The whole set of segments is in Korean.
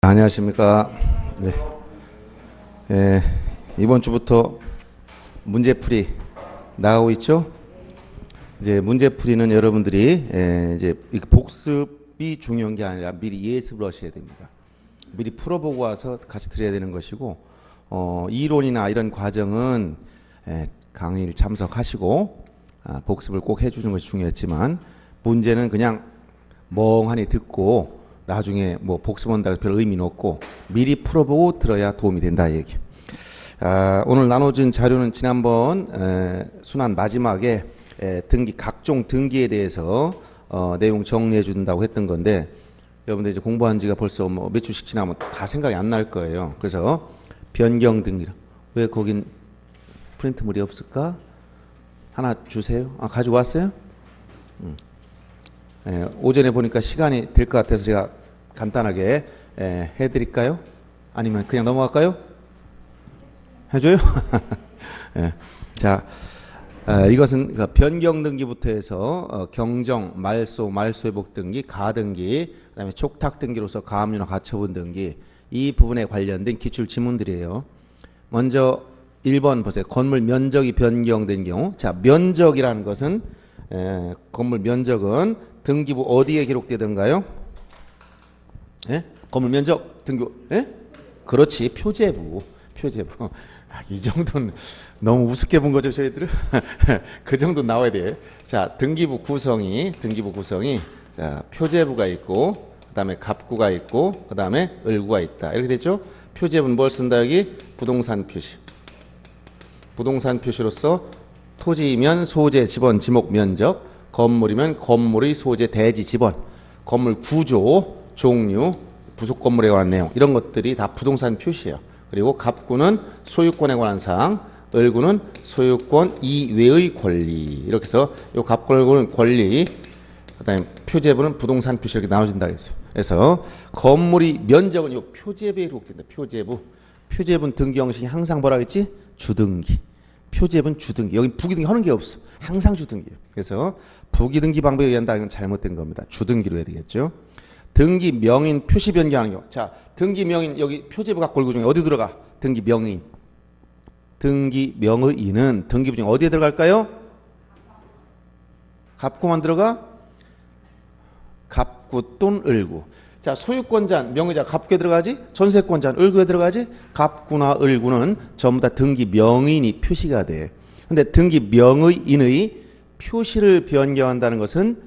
안녕하십니까. 네. 이번 주부터 문제풀이 나가고 있죠. 이제 문제풀이는 여러분들이 이제 복습이 중요한 게 아니라 미리 예습을 하셔야 됩니다. 미리 풀어보고 와서 같이 드려야 되는 것이고, 이론이나 이런 과정은 강의를 참석하시고 복습을 꼭 해주는 것이 중요했지만, 문제는 그냥 멍하니 듣고 나중에 뭐 복습한다고 별 의미는 없고 미리 풀어보고 들어야 도움이 된다 얘기. 오늘 나눠준 자료는 지난번 순환 마지막에 등기 각종 등기에 대해서 내용 정리해 준다고 했던 건데, 여러분들 이제 공부한 지가 벌써 뭐 몇 주씩 지나면 다 생각이 안 날 거예요. 그래서 변경 등기, 왜 거긴 프린트물이 없을까? 하나 주세요. 가지고 왔어요? 오전에 보니까 시간이 될 것 같아서 제가 간단하게 해드릴까요? 아니면 그냥 넘어갈까요? 해줘요? 자, 이것은 변경 등기부터 해서 경정, 말소, 말소회복 등기, 가등기, 그다음에 촉탁 등기로서 가압류나 가처분 등기, 이 부분에 관련된 기출 지문들이에요. 먼저 1번 보세요. 건물 면적이 변경된 경우. 자, 면적이라는 것은 건물 면적은 등기부 어디에 기록되던가요? 건물 면적 등기부, 그렇지, 표제부. 이 정도는 너무 우습게 본 거죠, 저희들은. 그 정도 나와야 돼. 자, 등기부 구성이, 자, 표제부가 있고, 그 다음에 갑구가 있고, 그 다음에 을구가 있다. 이렇게 됐죠? 표제부는 뭘 쓴다, 여기? 부동산 표시. 부동산 표시로서 토지면 소재, 지번, 지목, 면적, 건물이면 건물의 소재, 대지, 지번, 건물 구조, 종류, 부속 건물에 관한 내용, 이런 것들이 다 부동산 표시예요. 그리고 갑구는 소유권에 관한 사항, 을구는 소유권 이외의 권리. 이렇게 해서 이 갑구, 을구는 권리, 그다음에 표제부는 부동산 표시, 이렇게 나눠진다 했어요. 그래서 건물이 면적은 이 표제부에 기록된다. 표제부는 등기 형식이 항상 뭐라 했지? 주등기. 표제부는 주등기. 여기 부기등기 하는 게 없어. 항상 주등기예요. 그래서 부기등기 방법에 의한다, 이건 잘못된 겁니다. 주등기로 해야 되겠죠. 등기 명인 표시 변경하는 경우. 자, 등기 명인, 여기 표제부 갑구 을구 중에 어디 들어가? 등기 명인. 등기 명의인은 등기부 중에 어디에 들어갈까요? 갑구만 들어가? 갑구 또는 을구. 자, 소유권자는 명의자 갑구에 들어가지? 전세권자는 을구에 들어가지? 갑구나 을구는 전부 다 등기 명의인이 표시가 돼. 근데 등기 명의인의 표시를 변경한다는 것은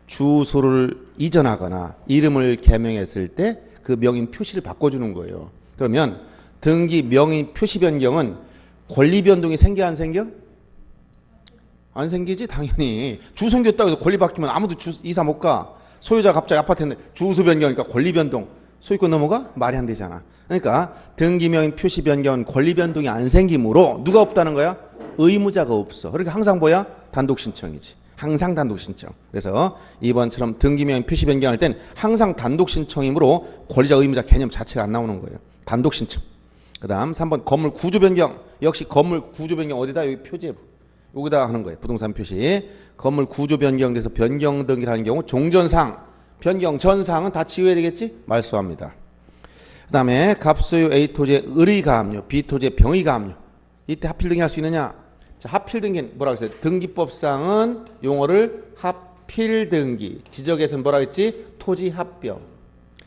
주소를 이전하거나 이름을 개명했을 때 그 명인 표시를 바꿔주는 거예요. 그러면 등기 명인 표시 변경은 권리 변동이 생겨 안 생겨? 안 생기지? 당연히. 주소 생겼다고 해서 권리 바뀌면 아무도 이사 못 가. 소유자 갑자기 아파트인데 주소 변경이니까 권리 변동, 소유권 넘어가? 말이 안 되잖아. 그러니까 등기 명인 표시 변경은 권리 변동이 안 생기므로 누가 없다는 거야? 의무자가 없어. 그러니까 항상 뭐야? 단독 신청이지. 항상 단독 신청. 그래서 이번처럼 등기 명인 표시 변경할 땐 항상 단독 신청이므로 권리자 의무자 개념 자체가 안 나오는 거예요. 단독 신청. 그다음 3번 건물 구조 변경. 역시 건물 구조 변경 어디다? 여기 표제부. 여기다 하는 거예요. 부동산 표시. 건물 구조 변경돼서 변경 등기를 하는 경우 종전상, 변경 전상은 다 지워야 되겠지? 말소합니다. 그 다음에 갑소유 A 토지의 을의 가압류, B 토지의 병의 가압류. 이때 하필 등기할 수 있느냐? 자, 하필 등기는 뭐라고 했어요? 등기법상은 용어를 하필 등기, 지적에서는 뭐라고 했지? 토지 합병.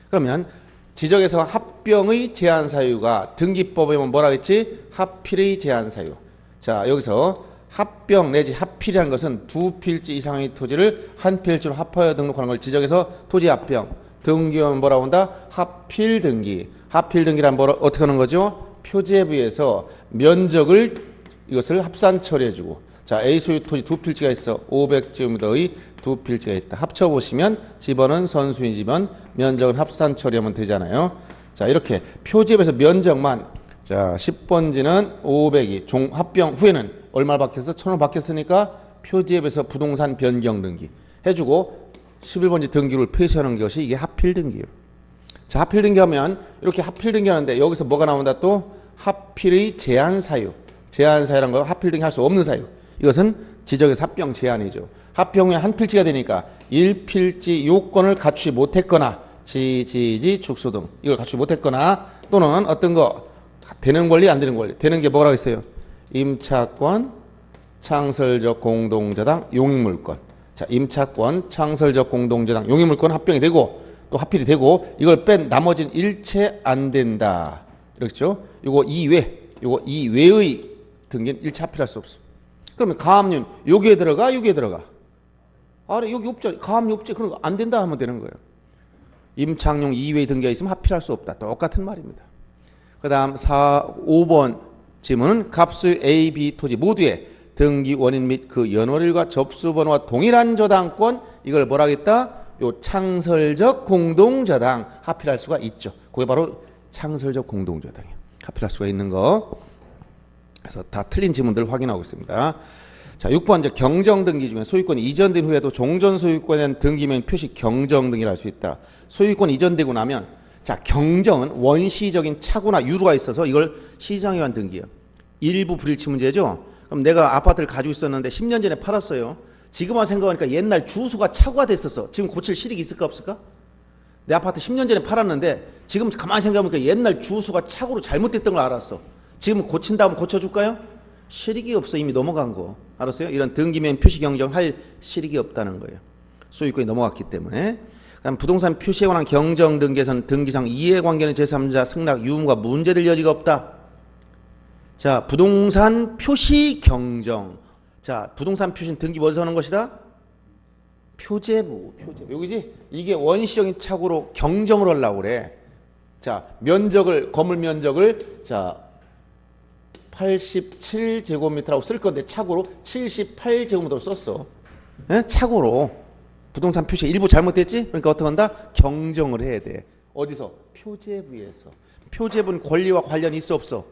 그러면 지적에서 합병의 제한 사유가 등기법에 뭐라고 했지? 하필의 제한 사유. 자, 여기서 합병 내지 하필이라는 것은 두 필지 이상의 토지를 한 필지로 합하여 등록하는 걸 지적해서 토지 합병. 등기하면 뭐라고 한다? 하필 등기. 하필 등기란 어떻게 하는 거죠? 표제부에서 면적을 이것을 합산 처리해주고. 자, A 소유 토지 두 필지가 있어. 500제곱미터의 두 필지가 있다. 합쳐보시면 지번은 선수인 지번, 면적은 합산 처리하면 되잖아요. 자, 이렇게 표제부에서 면적만, 자, 10번지는 500이 합병 후에는 얼마 바뀌었어? 1000원 바뀌었으니까 표지앱에서 부동산 변경 등기 해주고 11번지 등기를 표시하는 것이 이게 하필 등기예요. 자, 하필 등기하면 이렇게 하필 등기하는데 여기서 뭐가 나온다? 또 하필의 제한 사유. 제한 사유란 거 하필 등기할 수 없는 사유. 이것은 지적에서 합병 제한이죠. 합병 후에 한 필지가 되니까 1필지 요건을 갖추지 못했거나 지지지 축소 등 이걸 갖추지 못했거나 또는 어떤 거 되는 권리 안 되는 권리 되는 게 뭐라고 했어요? 임차권, 창설적 공동저당, 용익물권. 자, 임차권, 창설적 공동저당, 용익물권 합병이 되고 또 합필이 되고 이걸 뺀 나머지는 일체 안 된다. 그렇죠? 요거 이외의 등기는 일체 합필할 수 없어. 그러면 가압류 여기에 들어가 여기에 들어가. 아래 여기 없죠. 가압류 없지. 그런 거 안 된다 하면 되는 거예요. 임창용 이외의 등기가 있으면 합필할 수 없다. 똑같은 말입니다. 그 다음 5번 질문은 갑수의 A, B 토지 모두의 등기 원인 및 그 연월일과 접수번호와 동일한 저당권 이걸 뭐라 하겠다? 요 창설적 공동저당 합필할 수가 있죠. 그게 바로 창설적 공동저당이에요. 합필할 수가 있는 거. 그래서 다 틀린 지문들 확인하고 있습니다. 자, 6번 이제 경정등기 중에 소유권이 이전된 후에도 종전 소유권에 대한 등기명 표시 경정등기를 할 수 있다. 소유권 이전되고 나면 자, 경정은 원시적인 착오나 유루가 있어서 이걸 시장에 관한 등기예요. 일부 불일치 문제죠. 그럼 내가 아파트를 가지고 있었는데 10년 전에 팔았어요. 지금 와서 생각하니까 옛날 주소가 착오가 됐었어. 지금 고칠 실익이 있을까 없을까? 내 아파트 10년 전에 팔았는데 지금 가만히 생각해보니까 옛날 주소가 착오로 잘못됐던 걸 알았어. 지금 고친다면 고쳐줄까요? 실익이 없어. 이미 넘어간 거. 알았어요? 이런 등기명 표시 경정할 실익이 없다는 거예요. 소유권이 넘어갔기 때문에. 그다음 부동산 표시에 관한 경정 등기에서는 등기상 이해관계는 제3자 승낙 유무가 문제될 여지가 없다. 자, 부동산 표시 경정. 자, 부동산 표시는 등기 어디서 하는 것이다? 표제부. 여기지? 이게 원시적인 착오로 경정을 하려고 그래. 자, 건물 면적을 자 87제곱미터라고 쓸 건데 착오로 78제곱미터로 썼어. 에? 착오로. 부동산 표시 일부 잘못됐지? 그러니까 어떻게 한다? 경정을 해야 돼. 어디서? 표제부에서. 표제부는 권리와 관련이 있어 없어?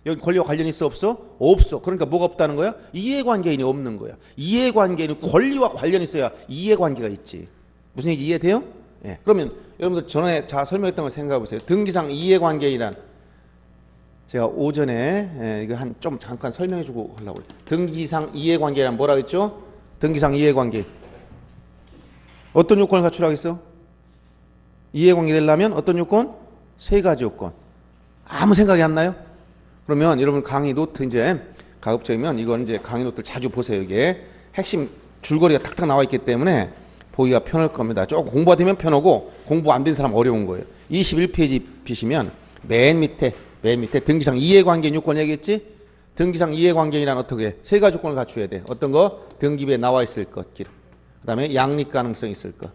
여기 권리와 관련이 있어 없어? 없어. 그러니까 뭐가 없다는 거야? 이해관계인이 없는 거야. 이해관계인은 권리와 관련이 있어야 이해관계가 있지. 무슨 얘기 이해돼요? 예. 그러면 여러분들 전에 설명했던 걸 생각해 보세요. 등기상 이해관계인이란 제가 오전에 이거 좀 잠깐 설명해 주고 하려고 그래요. 등기상 이해관계란 뭐라고 했죠? 등기상 이해관계. 어떤 요건을 갖추라고 했어? 이해관계 되려면 어떤 요건? 세 가지 요건. 아무 생각이 안 나요? 그러면 여러분 강의 노트 이제 가급적이면 이건 이제 강의 노트를 자주 보세요. 이게 핵심 줄거리가 탁탁 나와 있기 때문에 보기가 편할 겁니다. 조금 공부가 되면 편하고 공부 안 된 사람 어려운 거예요. 21페이지 피시면 맨 밑에 등기상 이해관계인 요건 얘기했지? 등기상 이해관계인이란 어떻게 해? 세 가지 요건을 갖춰야 돼. 어떤 거? 등기부에 나와 있을 것, 기록. 그 다음에 양립 가능성이 있을 것.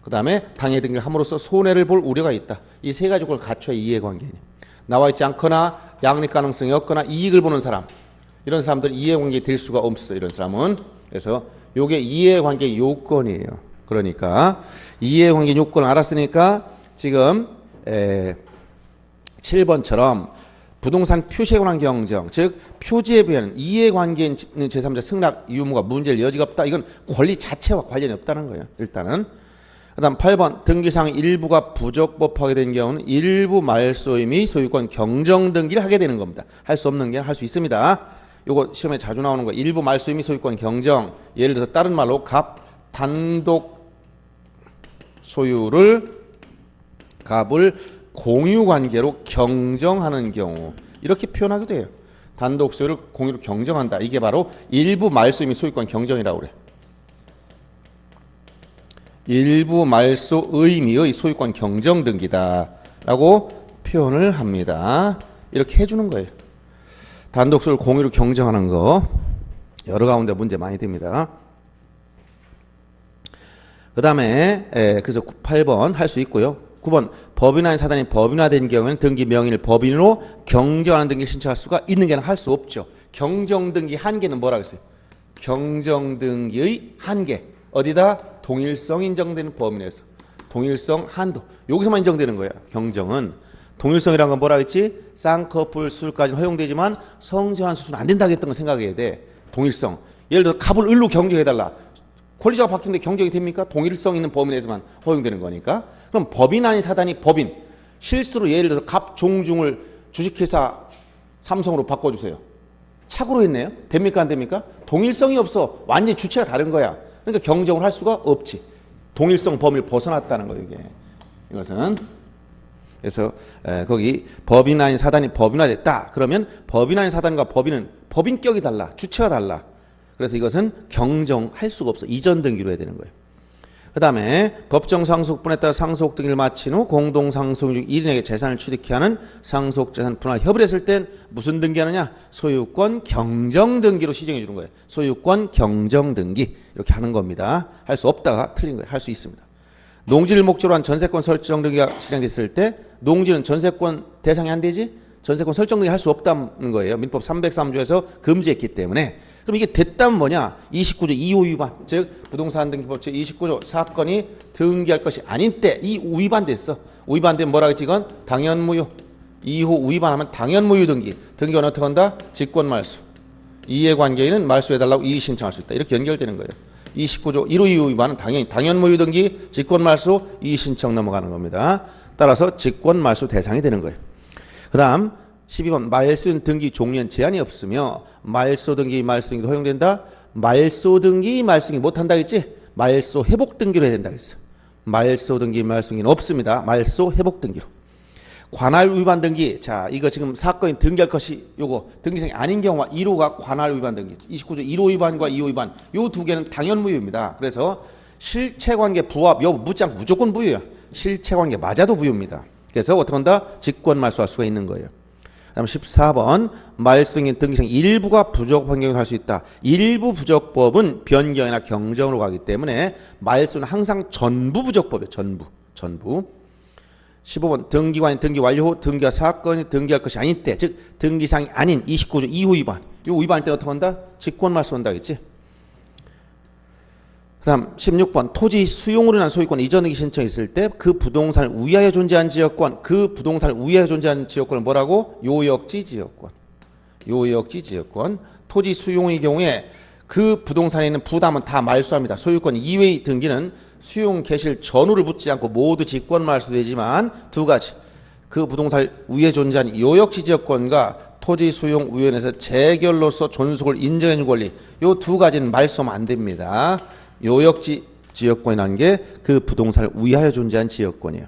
그 다음에 당해 등기를 함으로써 손해를 볼 우려가 있다. 이 세 가지 요건을 갖춰야 이해관계인이에요. 나와 있지 않거나 양립 가능성이 없거나 이익을 보는 사람. 이런 사람들은 이해관계 될 수가 없어. 이런 사람은. 그래서 요게 이해관계 요건이에요. 그러니까 이해관계 요건을 알았으니까 지금 7번처럼 부동산 표시에 관한 경정, 즉 표지에 비하는 이해관계인 제3자 승낙 유무가 문제될 여지가 없다. 이건 권리 자체와 관련이 없다는 거예요. 일단은. 그 다음 8번 등기상 일부가 부적법하게 된 경우는 일부 말소임이 소유권 경정 등기를 하게 되는 겁니다. 할 수 없는 게 할 수 있습니다. 요거 시험에 자주 나오는 거 일부 말소임이 소유권 경정. 예를 들어서 다른 말로 단독 소유를 갑을 공유관계로 경정하는 경우 이렇게 표현하기도 해요. 단독 소유를 공유로 경정한다. 이게 바로 일부 말소임이 소유권 경정이라고 그래. 일부 말소 의미의 소유권 경정 등기다 라고 표현을 합니다. 이렇게 해주는 거예요. 단독 소유를 공유로 경정하는 거 여러 가운데 문제 많이 됩니다. 그 다음에 그래서 8번 할 수 있고요. 9번 법인화인 사단이 법인화된 경우에는 등기 명의를 법인으로 경정하는 등기를 신청할 수가 있는 게 할 수 없죠. 경정등기 한계는 뭐라고 했어요? 경정등기의 한계 어디다? 동일성 인정되는 범위 내에서 동일성 한도 여기서만 인정되는 거야. 경정은 동일성이란 건 뭐라 했지? 쌍꺼풀 수술까지는 허용되지만 성전환 수술은 안 된다고 했던 걸 생각해야 돼. 동일성. 예를 들어 갑을 을로 경정해달라. 권리자가 바뀌는데 경정이 됩니까? 동일성 있는 범위 내에서만 허용되는 거니까. 그럼 법인 아닌 사단이 법인 실수로 예를 들어서 갑 종중을 주식회사 삼성으로 바꿔주세요. 착오로 했네요. 됩니까 안 됩니까? 동일성이 없어. 완전히 주체가 다른 거야. 그러니까 경정을 할 수가 없지. 동일성 범위를 벗어났다는 거예요. 이게 이것은. 그래서 거기 법인 아닌 사단이 법인화됐다. 그러면 법인 아닌 사단과 법인은 법인격이 달라. 주체가 달라. 그래서 이것은 경정할 수가 없어. 이전 등기로 해야 되는 거예요. 그 다음에 법정 상속분에 따라 상속 등기를 마친 후 공동 상속 중 1인에게 재산을 취득해 하는 상속재산 분할 협의를 했을 땐 무슨 등기하느냐? 소유권 경정 등기로 시정해 주는 거예요. 소유권 경정 등기 이렇게 하는 겁니다. 할 수 없다가 틀린 거예요. 할 수 있습니다. 농지를 목적으로 한 전세권 설정 등기가 시정됐을 때 농지는 전세권 대상이 안 되지? 전세권 설정 등기 할 수 없다는 거예요. 민법 303조에서 금지했기 때문에. 그럼 이게 됐다면 뭐냐? 29조 2호 위반, 즉 부동산 등기법 제29조 사건이 등기할 것이 아닌 때 이 위반됐어. 위반되면 뭐라 그랬지? 이건 당연무효. 2호 위반하면 당연무효 등기. 등기가 어떻게 한다? 직권말소. 이해관계인은 말소해달라고 이의 신청할 수 있다. 이렇게 연결되는 거예요. 29조 1호 2호 위반은 당연히 당연무효 등기, 직권말소, 이의 신청 넘어가는 겁니다. 따라서 직권말소 대상이 되는 거예요. 그 다음 12번 말소 등기 종료엔 제한이 없으며 말소 등기, 말소 등기도 허용된다. 말소 등기, 말소 등기 못한다 했지? 말소 회복 등기로 해야 된다 했어. 말소 등기, 말소 등기는 없습니다. 말소 회복 등기로. 관할 위반 등기. 자, 이거 지금 사건이 등기할 것이 요거 등기성이 아닌 경우가 1호가 관할 위반 등기. 29조 1호 위반과 2호 위반. 요 두 개는 당연 무효입니다. 그래서 실체관계 부합 여부 묻지 않고 무조건 무효야. 실체관계 맞아도 무효입니다. 그래서 어떻게 한다? 직권 말소할 수가 있는 거예요. 다음 14번 말소인 등기상 일부가 부적 변경을 할 수 있다. 일부 부적법은 변경이나 경정으로 가기 때문에 말소는 항상 전부 부적법이에요. 전부. 15번 등기관인 등기 완료 후 등기와 사건이 등기할 것이 아닌 때, 즉 등기상이 아닌 29조 2호 위반. 이 위반할 때 어떻게 한다? 직권 말소한다 했지. 그 다음 16번 토지 수용으로 인한 소유권 이전 등기 신청이 있을 때 그 부동산을 우위하여 존재한 지역권, 그 부동산을 우위하여 존재한 지역권을 뭐라고? 요역지 지역권. 요역지 지역권. 토지 수용의 경우에 그 부동산에 있는 부담은 다 말소합니다. 소유권 이외의 등기는 수용 개실 전후를 묻지 않고 모두 직권 말소되지만 두 가지. 그 부동산을 우위에 존재한 요역지 지역권과 토지 수용 위원회에서 재결로서 존속을 인정해 준 권리. 요 두 가지는 말소하면 안 됩니다. 요역지 지역권이라는 게 그 부동산을 우위하여 존재한 지역권이에요.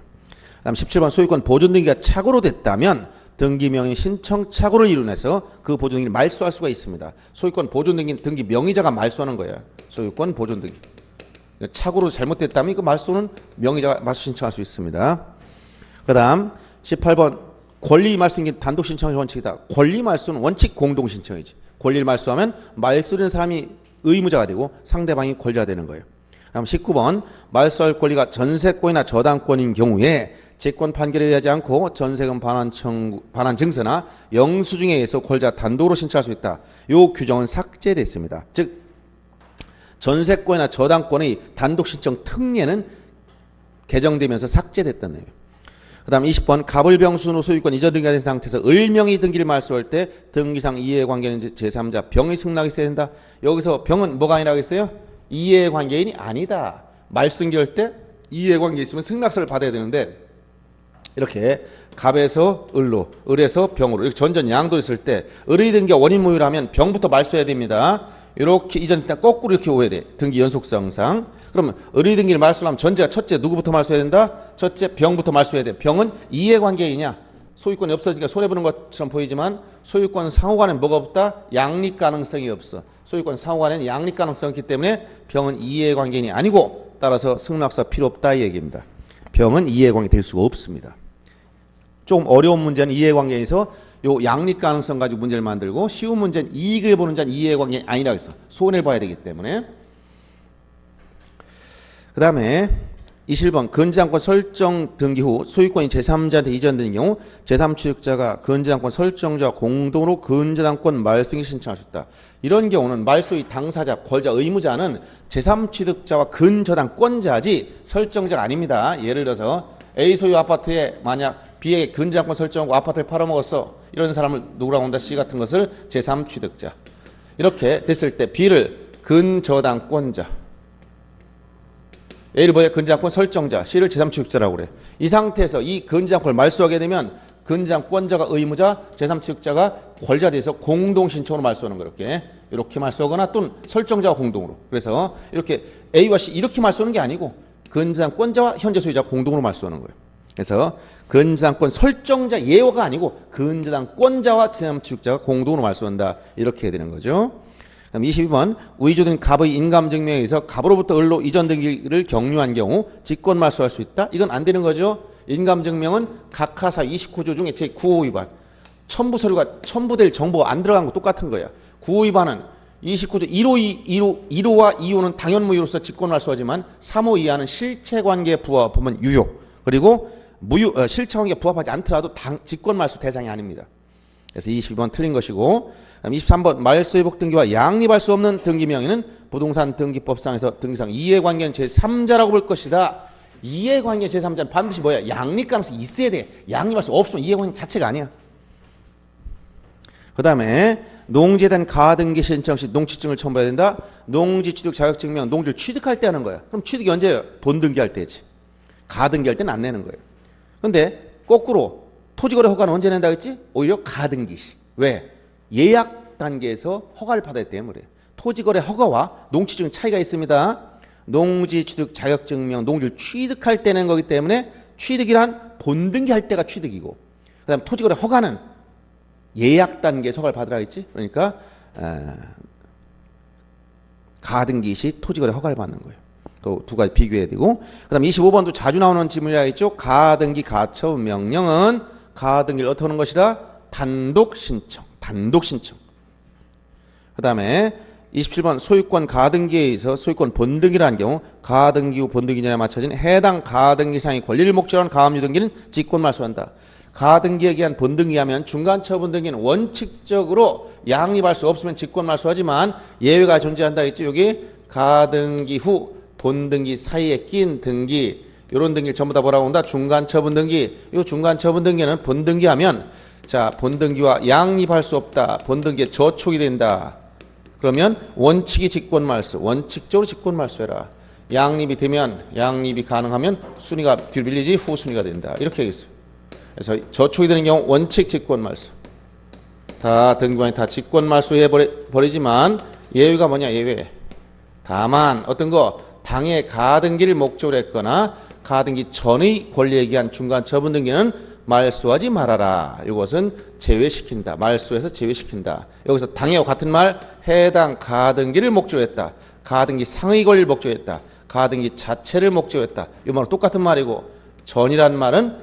다음 17번 소유권 보존 등기가 착오로 됐다면 등기 명의 신청 착오를 이뤄내서 그 보존 등기를 말소할 수가 있습니다. 소유권 보존 등기는 등기 명의자가 말소하는 거예요. 소유권 보존 등기. 착오로 잘못됐다면 그 말소는 명의자가 말소 신청할 수 있습니다. 그 다음 18번 권리 말소 등기 단독 신청의 원칙이다. 권리 말소는 원칙 공동 신청이지. 권리를 말소하면 말소되는 사람이 의무자가 되고 상대방이 권리자가 되는 거예요. 다음 19번 말소할 권리가 전세권이나 저당권인 경우에 재권 판결에 의하지 않고 전세금 반환 증서나 영수증에 의해서 권리자 단독으로 신청할 수 있다. 이 규정은 삭제됐습니다. 즉 전세권이나 저당권의 단독 신청 특례는 개정되면서 삭제됐다는 거예요. 그 다음 20번 갑을병순으로 소유권 이전 등기가 된 상태에서 을명의 등기를 말소할 때 등기상 이해관계는 제3자 병의 승낙이 있어야 된다. 여기서 병은 뭐가 아니라고 했어요? 이해관계인이 아니다. 말소 등기할 때 이해관계 있으면 승낙서를 받아야 되는데 이렇게 갑에서 을로, 을에서 병으로 이렇게 전전 양도했을 때 을의 등기가 원인 무효라면 병부터 말소해야 됩니다. 이렇게 이전 거꾸로 이렇게 오야 돼. 등기 연속성상. 그러면 을의 등기를 말소하면 전제가 첫째 누구부터 말소해야 된다? 첫째 병부터 말소해야 돼. 병은 이해관계이냐? 소유권이 없어지니까 손해보는 것처럼 보이지만 소유권 상호간에는 뭐가 없다? 양립 가능성이 없어. 소유권 상호간에는 양립 가능성이 있기 때문에 병은 이해관계인이 아니고 따라서 승낙서 필요 없다 이 얘기입니다. 병은 이해관계 될 수가 없습니다. 조금 어려운 문제는 이해관계에서 요 양립 가능성 가지고 문제를 만들고 쉬운 문제는 이익을 보는 자는 이해관계 아니라고 했어. 손해를 봐야 되기 때문에. 그 다음에 21번 근저당권 설정 등기 후 소유권이 제3자한테 이전되는 경우 제3취득자가 근저당권 설정자와 공동으로 근저당권 말소 등기 신청할 수 있다. 이런 경우는 말소의 당사자, 권자, 의무자는 제3취득자와 근저당권자지 설정자가 아닙니다. 예를 들어서 A 소유 아파트에 만약 B에게 근저당권 설정하고 아파트를 팔아먹었어. 이런 사람을 누구라고 한다? C 같은 것을 제3취득자. 이렇게 됐을 때 B를 근저당권자, A를 뭐야? 근저당권 설정자, C를 제3취득자라고 그래. 이 상태에서 이 근저당권을 말소하게 되면 근저당권자가 의무자, 제3취득자가 권리자 돼서 공동 신청으로 말소하는 거 이렇게 말소하거나 또는 설정자와 공동으로. 그래서 이렇게 A와 C 이렇게 말소하는 게 아니고 근저당권자와 현재 소유자 공동으로 말소하는 거예요. 그래서 근저당권 설정자 예어가 아니고 근저당권자와 제3취득자가 공동으로 말소한다. 이렇게 해야 되는 거죠. 그다음 22번 위조된 갑의 인감증명에 의해서 갑으로부터 을로 이전 등기를 경유한 경우 직권 말소할 수 있다. 이건 안 되는 거죠. 인감증명은 각하사 29조 중에 제9호 위반. 첨부 서류가 첨부될 정보가 안 들어간 거 똑같은 거야. 9호 위반은 29조 1호와 2호는 당연무효로서 직권 말소하지만 3호 이하는 실체관계에 부합하면 유효. 그리고 실체관계에 부합하지 않더라도 직권 말소 대상이 아닙니다. 그래서 22번 틀린 것이고 23번 말소회복 등기와 양립할 수 없는 등기 명의는 부동산 등기법상에서 등기상 이해관계는 제3자라고 볼 것이다. 이해관계 제3자는 반드시 뭐야? 양립 가능성이 있어야 돼. 양립할 수 없으면 이해관계 자체가 아니야. 그 다음에 농지에 대한 가등기 신청 시 농취증을 첨부해야 된다. 농지 취득 자격증명 농지를 취득할 때 하는 거야. 그럼 취득이 언제예요? 본등기 할 때지. 가등기 할 때는 안 내는 거예요. 근데 거꾸로 토지거래 허가는 언제 낸다고 했지? 오히려 가등기 시. 왜? 예약 단계에서 허가를 받아야 때문에. 토지거래 허가와 농취증 차이가 있습니다. 농지 취득 자격증명 농지를 취득할 때 낸 거기 때문에 취득이란 본등기 할 때가 취득이고, 그 다음에 토지거래 허가는 예약 단계에서 허가를 받으라 했지. 그러니까 가등기 시 토지거래 허가를 받는 거예요. 그 두 가지 비교해야 되고, 그 다음 25번도 자주 나오는 질문이라 했죠. 가등기 가처분 명령은 가등기를 어떻게 하는 것이다? 단독 신청. 그 다음에 27번 소유권 가등기에 의해서 소유권 본등기라는 경우 가등기 후 본등기 전에 맞춰진 해당 가등기상의 권리를 목적으로 한 가압류 등기는 직권 말소한다. 가등기에 의한 본등기하면 중간처분 등기는 원칙적으로 양립할 수 없으면 직권 말소하지만 예외가 존재한다 했죠. 여기 가등기 후 본등기 사이에 낀 등기, 이런 등기를 전부 다 뭐라고 한다? 중간처분 등기. 이 중간처분 등기는 본등기하면 자, 본등기와 양립할 수 없다. 본등기에 저촉이 된다. 그러면 원칙이 직권 말소, 원칙적으로 직권 말소해라. 양립이 되면, 양립이 가능하면 순위가 뒤로 밀리지 후순위가 된다. 이렇게 하겠어요. 그래서 저촉이 되는 경우 원칙 직권 말소. 다 등기관이 다 직권 말소해 버리지만 예외가 뭐냐? 예외. 다만 어떤 거 당해 가등기를 목적으로 했거나 가등기 전의 권리에 의한 중간 처분 등기는 말소하지 말아라. 이것은 제외시킨다. 말소에서 제외시킨다. 여기서 당해와 같은 말, 해당 가등기를 목적으로 했다. 가등기 상의 권리를 목적으로 했다. 가등기 자체를 목적으로 했다. 이 말은 똑같은 말이고, 전이란 말은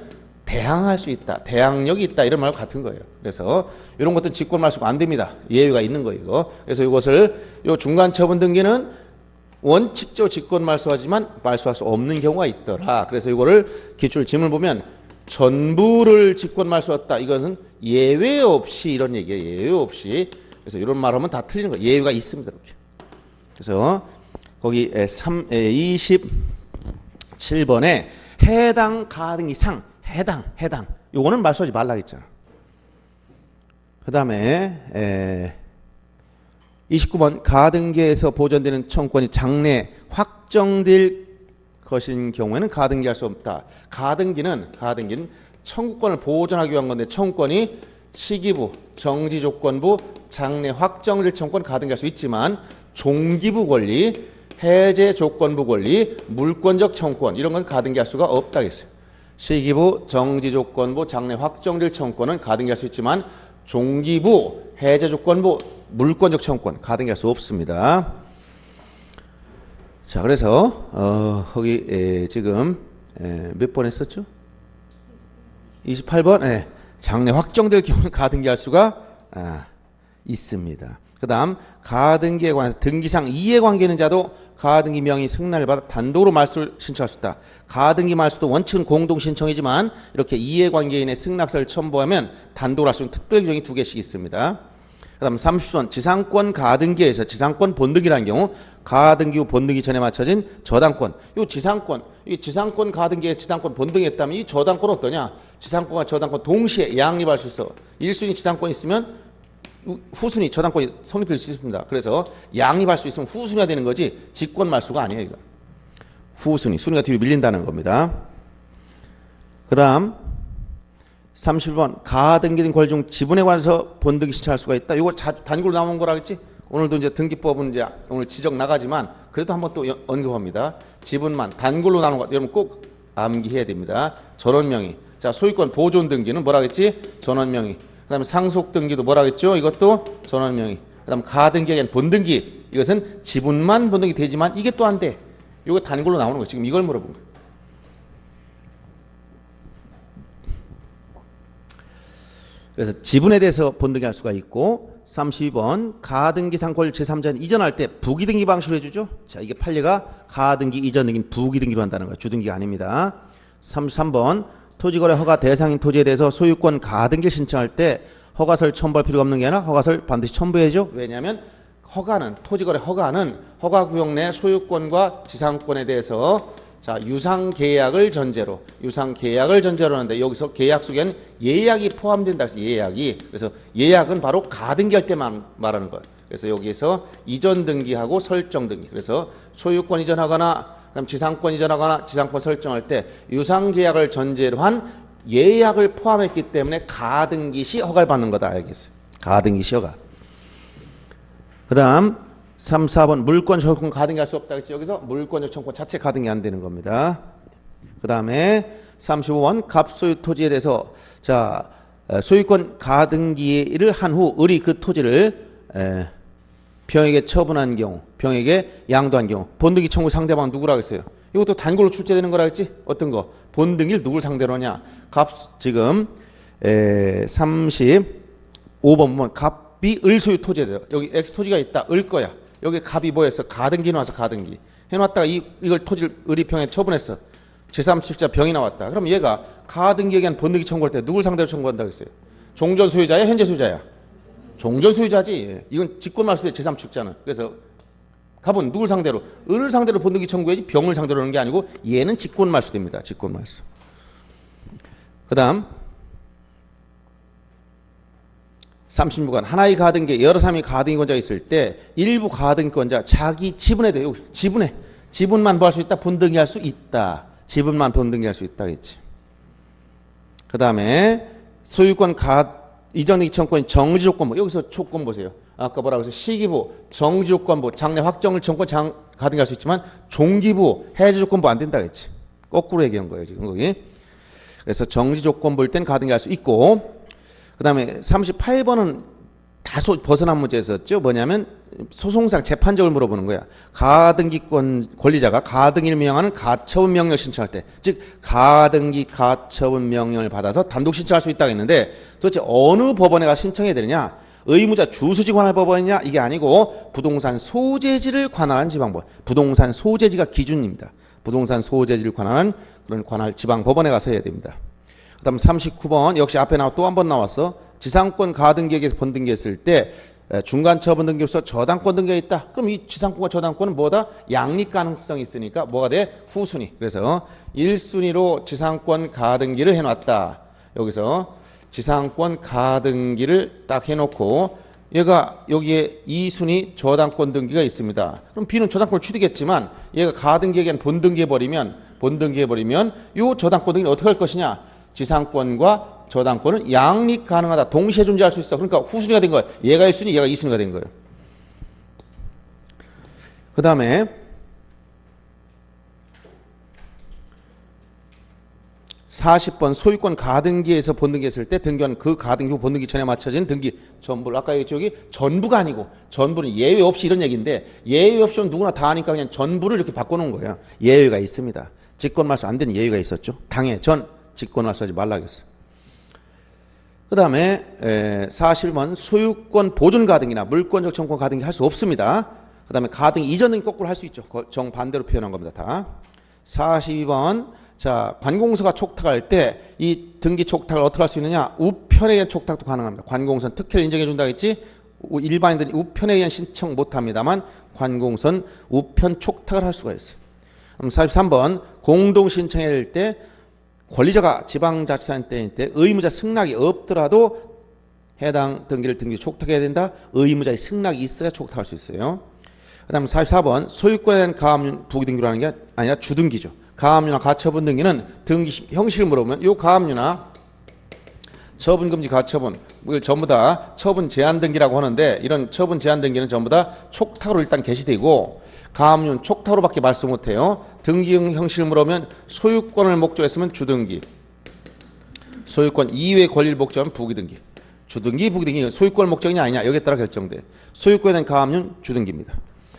대항할 수 있다. 대항력이 있다. 이런 말과 같은 거예요. 그래서 이런 것들은 직권 말소가 안 됩니다. 예외가 있는 거예요. 이거. 그래서 이것을 요 중간 처분 등기는 원칙적으로 직권 말소하지만 말소할 수 없는 경우가 있더라. 그래서 이거를 기출 질문을 보면 전부를 직권 말소했다. 이것은 예외 없이 이런 얘기예요. 예외 없이. 그래서 이런 말하면 다 틀리는 거예요. 예외가 있습니다. 이렇게. 그래서 거기 27번에 해당 가등기 상 해당 요거는 말소하지 말라 했잖아. 그 다음에 29번 가등기에서 보존되는 청구권이 장래 확정될 것인 경우에는 가등기할 수 없다. 가등기는 청구권을 보존하기 위한 건데 청구권이 시기부, 정지조건부, 장래 확정될 청구권 가등기할 수 있지만 종기부 권리, 해제 조건부 권리, 물권적 청구권 이런 건 가등기할 수가 없다 했어요. 시기부, 정지조건부, 장래 확정될 청구권은 가등기할 수 있지만 종기부, 해제 조건부, 물권적 청구권 가등기할 수 없습니다. 자, 그래서 거기 지금 몇 번 했었죠? 28번. 장래 확정될 경우는 가등기할 수가 있습니다. 그 다음 가등기에 관해서 등기상 이해관계 있는 자도 가등기 명의 승낙을 받아 단독으로 말소를 신청할 수 있다. 가등기 말소도 원칙은 공동 신청이지만 이렇게 이해관계인의 승낙서를 첨부하면 단독으로 할 수 있는 특별 규정이 2개씩 있습니다. 그 다음 30번 지상권 가등기에서 지상권 본등기라는 경우 가등기 후 본등기 전에 맞춰진 저당권. 이 지상권 가등기에 지상권 본등했다면 이 저당권은 어떠냐? 지상권과 저당권 동시에 양립할 수 있어. 1순위 지상권이 있으면 후순위 저당권이 성립될 수 있습니다. 그래서 양립할 수 있으면 후순위가 되는 거지 직권 말소가 아니에요. 이거. 후순위, 순위가 뒤로 밀린다는 겁니다. 그 다음 30번 가등기된 권리 중 지분에 관해서 본등기 신청할 수가 있다. 이거 단골로 나온 거라 했지? 오늘도 이제 등기법은 이제 오늘 지적 나가지만 그래도 한번 또 언급합니다. 지분만 단골로 나눈 거 여러분 꼭 암기해야 됩니다. 전원명의. 자, 소유권 보존 등기는 뭐라 했지? 전원명의. 그다음에 상속 등기도 뭐라 했죠? 이것도 전원명의. 그다음 가등기에 대한 본등기. 이것은 지분만 본등기 되지만 이게 또 안 돼. 이거 단골로 나오는 거. 지금 이걸 물어본 거예요. 그래서 지분에 대해서 본등기할 수가 있고 32번 가등기 상권 제3자는 이전할 때 부기등기 방식으로 해주죠. 자, 이게 판례가 가등기 이전 등기는 부기등기로 한다는 거예요. 주등기가 아닙니다. 33번 토지거래 허가 대상인 토지에 대해서 소유권 가등기를 신청할 때 허가서를 첨부할 필요가 없는 게 아니라 허가서를 반드시 첨부해야죠. 왜냐하면 허가는 토지거래 허가는 허가구역 내 소유권과 지상권에 대해서 자, 유상계약을 전제로 하는데 여기서 계약 속에는 예약이 포함된다 해서 예약이. 그래서 예약은 바로 가등기할 때만 말하는 거예요. 그래서 여기에서 이전 등기하고 설정 등기. 그래서 소유권 이전하거나 그다음 지상권 이전하거나 지상권 설정할 때 유상계약을 전제로 한 예약을 포함했기 때문에 가등기 시 허가를 받는 거다 알겠어요. 가등기 시 허가. 그다음 3, 4번 물권 소유권 가등기할 수 없다 했지. 여기서 물권 요청권 자체 가등기 안 되는 겁니다. 그 다음에 35번 갑소유 토지에 대해서 자 소유권 가등기를 한 후 을이 그 토지를 병에게 처분한 경우 병에게 양도한 경우 본등기 청구 상대방은 누구라고 했어요? 이것도 단골로 출제되는 거라 했지? 어떤 거? 본등기를 누굴 상대로 하냐? 지금 35번 보면 갑이 을 소유 토지에 대해서 여기 X 토지가 있다. 을 거야. 여기 갑이 뭐였어? 가등기 나와서 가등기 해놨다가 이걸 토지를 을이 병에 처분했어. 제3칠자 병이 나왔다. 그럼 얘가 가등기에 대한 본등기 청구할 때 누굴 상대로 청구한다고 했어요? 종전 소유자야? 현재 소유자야? 종전 소유자지. 이건 직권말소의 제3칠자는. 그래서 갑은 누굴 상대로? 을을 상대로 본등기 청구해야지 병을 상대로 하는 게 아니고 얘는 직권말소됩니다. 직권말소. 그 다음 36번 하나의 가등기에 여러 사람이 가등기권자가 있을 때 일부 가등기권자 자기 지분에 대해 지분만 뭐 할 수 있다? 본등기할 수 있다. 지분만 본등기할 수 있다 했지. 그 다음에 소유권 이전 이청권 정지조건부. 여기서 조건 보세요. 아까 뭐라고 해서 시기부, 정지조건부, 장래 확정을 청권 가등기할 수 있지만 종기부, 해지조건부 안 된다 했지. 거꾸로 얘기한 거예요 지금 거기. 그래서 정지조건부일 땐 가등기할 수 있고. 그 다음에 38번은 다소 벗어난 문제였었죠. 뭐냐면 소송상 재판적으로 물어보는 거야. 가등기권 권리자가 가등기를 명하는 가처분 명령을 신청할 때, 즉 가등기 가처분 명령을 받아서 단독 신청할 수 있다고 했는데 도대체 어느 법원에 가 신청해야 되느냐? 의무자 주소지 관할 법원이냐? 이게 아니고 부동산 소재지를 관할한 지방법원. 부동산 소재지가 기준입니다. 부동산 소재지를 관할한 그런 관할 지방법원에 가서 해야 됩니다. 그 다음 39번 역시 앞에 또 한 번 나왔어. 지상권 가등기에게서 본등기했을 때 중간 처분 등기로서 저당권 등기가 있다. 그럼 이 지상권과 저당권은 뭐다? 양립 가능성이 있으니까 뭐가 돼? 후순위. 그래서 1순위로 지상권 가등기를 해놨다. 여기서 지상권 가등기를 딱 해놓고 얘가 여기에 2순위 저당권 등기가 있습니다. 그럼 B는 저당권을 취득했지만 얘가 가등기에게 본등기해버리면 이 저당권 등기를 어떻게 할 것이냐? 지상권과 저당권은 양립 가능하다. 동시에 존재할 수 있어. 그러니까 후순위가 된 거예요. 얘가 1순위, 얘가 2순위가 된 거예요. 그 다음에 40번 소유권 가등기에서 본등기했을 때 등기한 그 가등기 후 본등기 전에 맞춰진 등기 전부를 아까 여기 전부가 아니고 전부는 예외 없이 이런 얘기인데 예외 없이는 누구나 다 하니까 그냥 전부를 이렇게 바꿔놓은 거예요. 예외가 있습니다. 직권말소 안 되는 예외가 있었죠. 당해 전 직권말소하지 말라겠어. 그 다음에 41번 소유권 보존 가등기나 물권적 청권 가등기 할 수 없습니다. 그 다음에 가등기 이전 등기 거꾸로 할 수 있죠. 정반대로 표현한 겁니다. 다. 42번 자 관공서가 촉탁할 때 이 등기 촉탁을 어떻게 할 수 있느냐? 우편에 의한 촉탁도 가능합니다. 관공서는 특혜를 인정해 준다고 했지. 일반인들이 우편에 의한 신청 못합니다만 관공서는 우편 촉탁을 할 수가 있어요. 그럼 43번 공동 신청해야 될 때 권리자가 지방자치단체일 때 의무자 승낙이 없더라도 해당 등기를 촉탁해야 된다. 의무자의 승낙이 있어야 촉탁할 수 있어요. 그 다음 44번 소유권에 대한 가압류 부기등기로 하는 게 아니라 주등기죠. 가압류나 가처분 등기는 등기 형식을 물어보면 이 가압류나 처분 금지 가처분 이걸 전부 다 처분 제한 등기라고 하는데 이런 처분 제한 등기는 전부 다 촉탁으로 일단 게시되고 가압류는 촉탁으로밖에 말씀 못해요. 등기 형식을 물으면 소유권을 목적했으면 주등기, 소유권 이외의 권리를 목적하면 부기등기. 주등기, 부기등기 소유권을 목적이냐 아니냐 여기에 따라 결정돼. 소유권에 대한 가압류는 주등기입니다.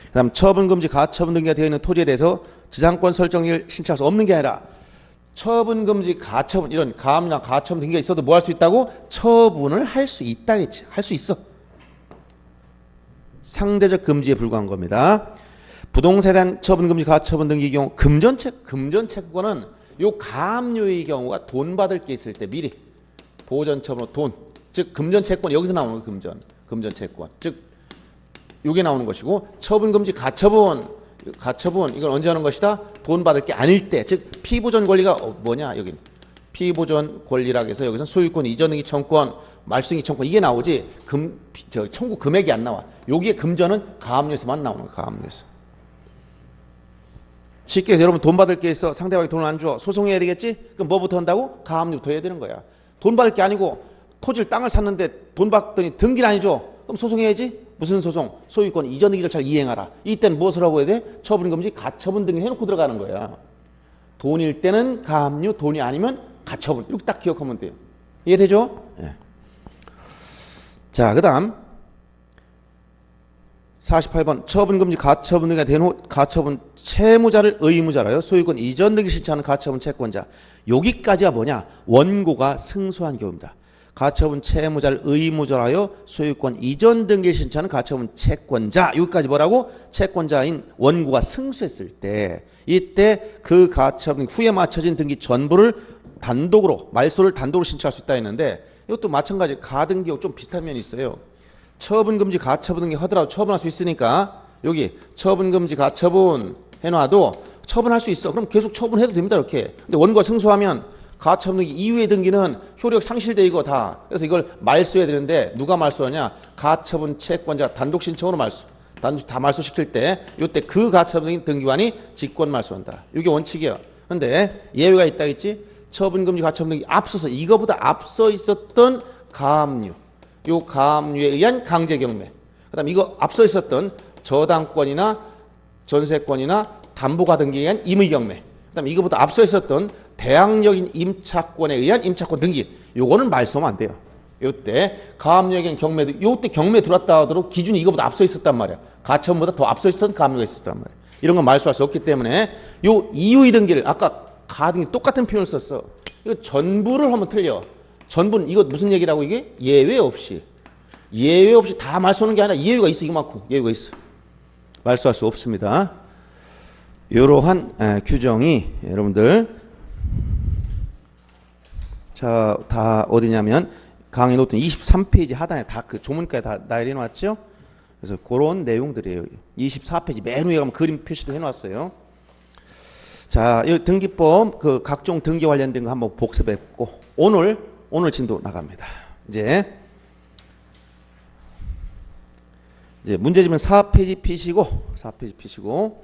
그다음 처분 금지 가처분 등기가 되어 있는 토지에 대해서 지상권 설정을 신청할 수 없는 게 아니라 처분 금지 가처분 이런 가압류나 가처분 등기가 있어도 뭐 할 수 있다고? 처분을 할 수 있다겠지. 할 수 있어. 상대적 금지에 불과한 겁니다. 부동산에 대한 처분 금지 가처분 등기 경우 금전채권은 요 가압류의 경우가 돈 받을 게 있을 때 미리 보전처분으로 돈, 즉 금전채권 여기서 나오는 거 금전채권, 즉 요게 나오는 것이고 처분 금지 가처분 이건 언제 하는 것이다? 돈 받을 게 아닐 때, 즉 피보전 권리가 뭐냐 여기 피보전 권리라고 해서 여기서 소유권 이전 등기 청권, 말소등기 청권 이게 나오지 청구 금액이 안 나와. 여기에 금전은 가압류에서만 나오는 거야. 가압류에서. 쉽게 해서 여러분 돈 받을 게 있어. 상대방이 돈을 안 줘. 소송해야 되겠지? 그럼 뭐부터 한다고? 가압류부터 해야 되는 거야. 돈 받을 게 아니고 토지를 땅을 샀는데 돈 받더니 등기를 안 해줘. 그럼 소송해야지. 무슨 소송? 소유권 이전 등기 절차를 이행하라. 이때는 무엇을 하고 해야 돼? 처분 금지 가처분 등기 해놓고 들어가는 거야. 돈일 때는 가압류, 돈이 아니면 가처분. 이렇게 딱 기억하면 돼요. 이해되죠? 예. 자, 그 다음 48번 처분 금지 가처분 등기가 된 후 가처분 채무자를 의무자라요. 소유권 이전 등기 신청하는 가처분 채권자. 여기까지가 뭐냐? 원고가 승소한 경우입니다. 가처분 채무자를 의무자라요. 소유권 이전 등기 신청하는 가처분 채권자. 여기까지 뭐라고? 채권자인 원고가 승소했을 때 이때 그 가처분 후에 맞춰진 등기 전부를 단독으로 말소를 단독으로 신청할 수 있다 했는데 이것도 마찬가지 가등기하고 좀 비슷한 면이 있어요. 처분 금지 가처분 등기 하더라도 처분할 수 있으니까 여기 처분 금지 가처분 해놔도 처분할 수 있어. 그럼 계속 처분해도 됩니다. 이렇게. 근데 원고가 승소하면 가처분 등기 이후의 등기는 효력 상실돼 이거 다. 그래서 이걸 말소해야 되는데 누가 말소하냐? 가처분 채권자 단독 신청으로 말소. 다 말소시킬 때 이때 그 가처분 등기관이 직권 말소한다. 이게 원칙이에요. 근데 예외가 있다 했지? 처분 금지 가처분 등기 앞서서 이거보다 앞서 있었던 가압류. 요 가압류에 의한 강제 경매. 그다음 이거 앞서 있었던 저당권이나 전세권이나 담보가 등기에 의한 임의 경매. 그다음 이거보다 앞서 있었던 대항력인 임차권에 의한 임차권 등기. 요거는 말소하면 안 돼요. 요때 가압류에 의한 경매도 요때 경매 들어왔다 하더라도 기준이 이거보다 앞서 있었단 말이야. 가처분보다 더 앞서 있었던 가압류가 있었단 말이야. 이런 건 말소할 수 없기 때문에 요 이후의 등기를 아까 가등기 똑같은 표현을 썼어. 이거 전부를 하면 틀려. 전부는 이거 무슨 얘기라고 이게? 예외 없이 다 말소하는 게 아니라 예외가 있어. 이만큼 예외가 있어. 말소할 수 없습니다. 이러한 규정이 여러분들 자, 다 어디냐면 강의 노트 23페이지 하단에 다 그 조문까지 다 나열해 놨죠. 그래서 그런 내용들이에요. 24페이지 맨 위에 가면 그림 표시도 해 놨어요. 자, 이 등기법 그 각종 등기 관련된 거 한번 복습했고 오늘 진도 나갑니다. 이제 문제집은 4페이지 피시고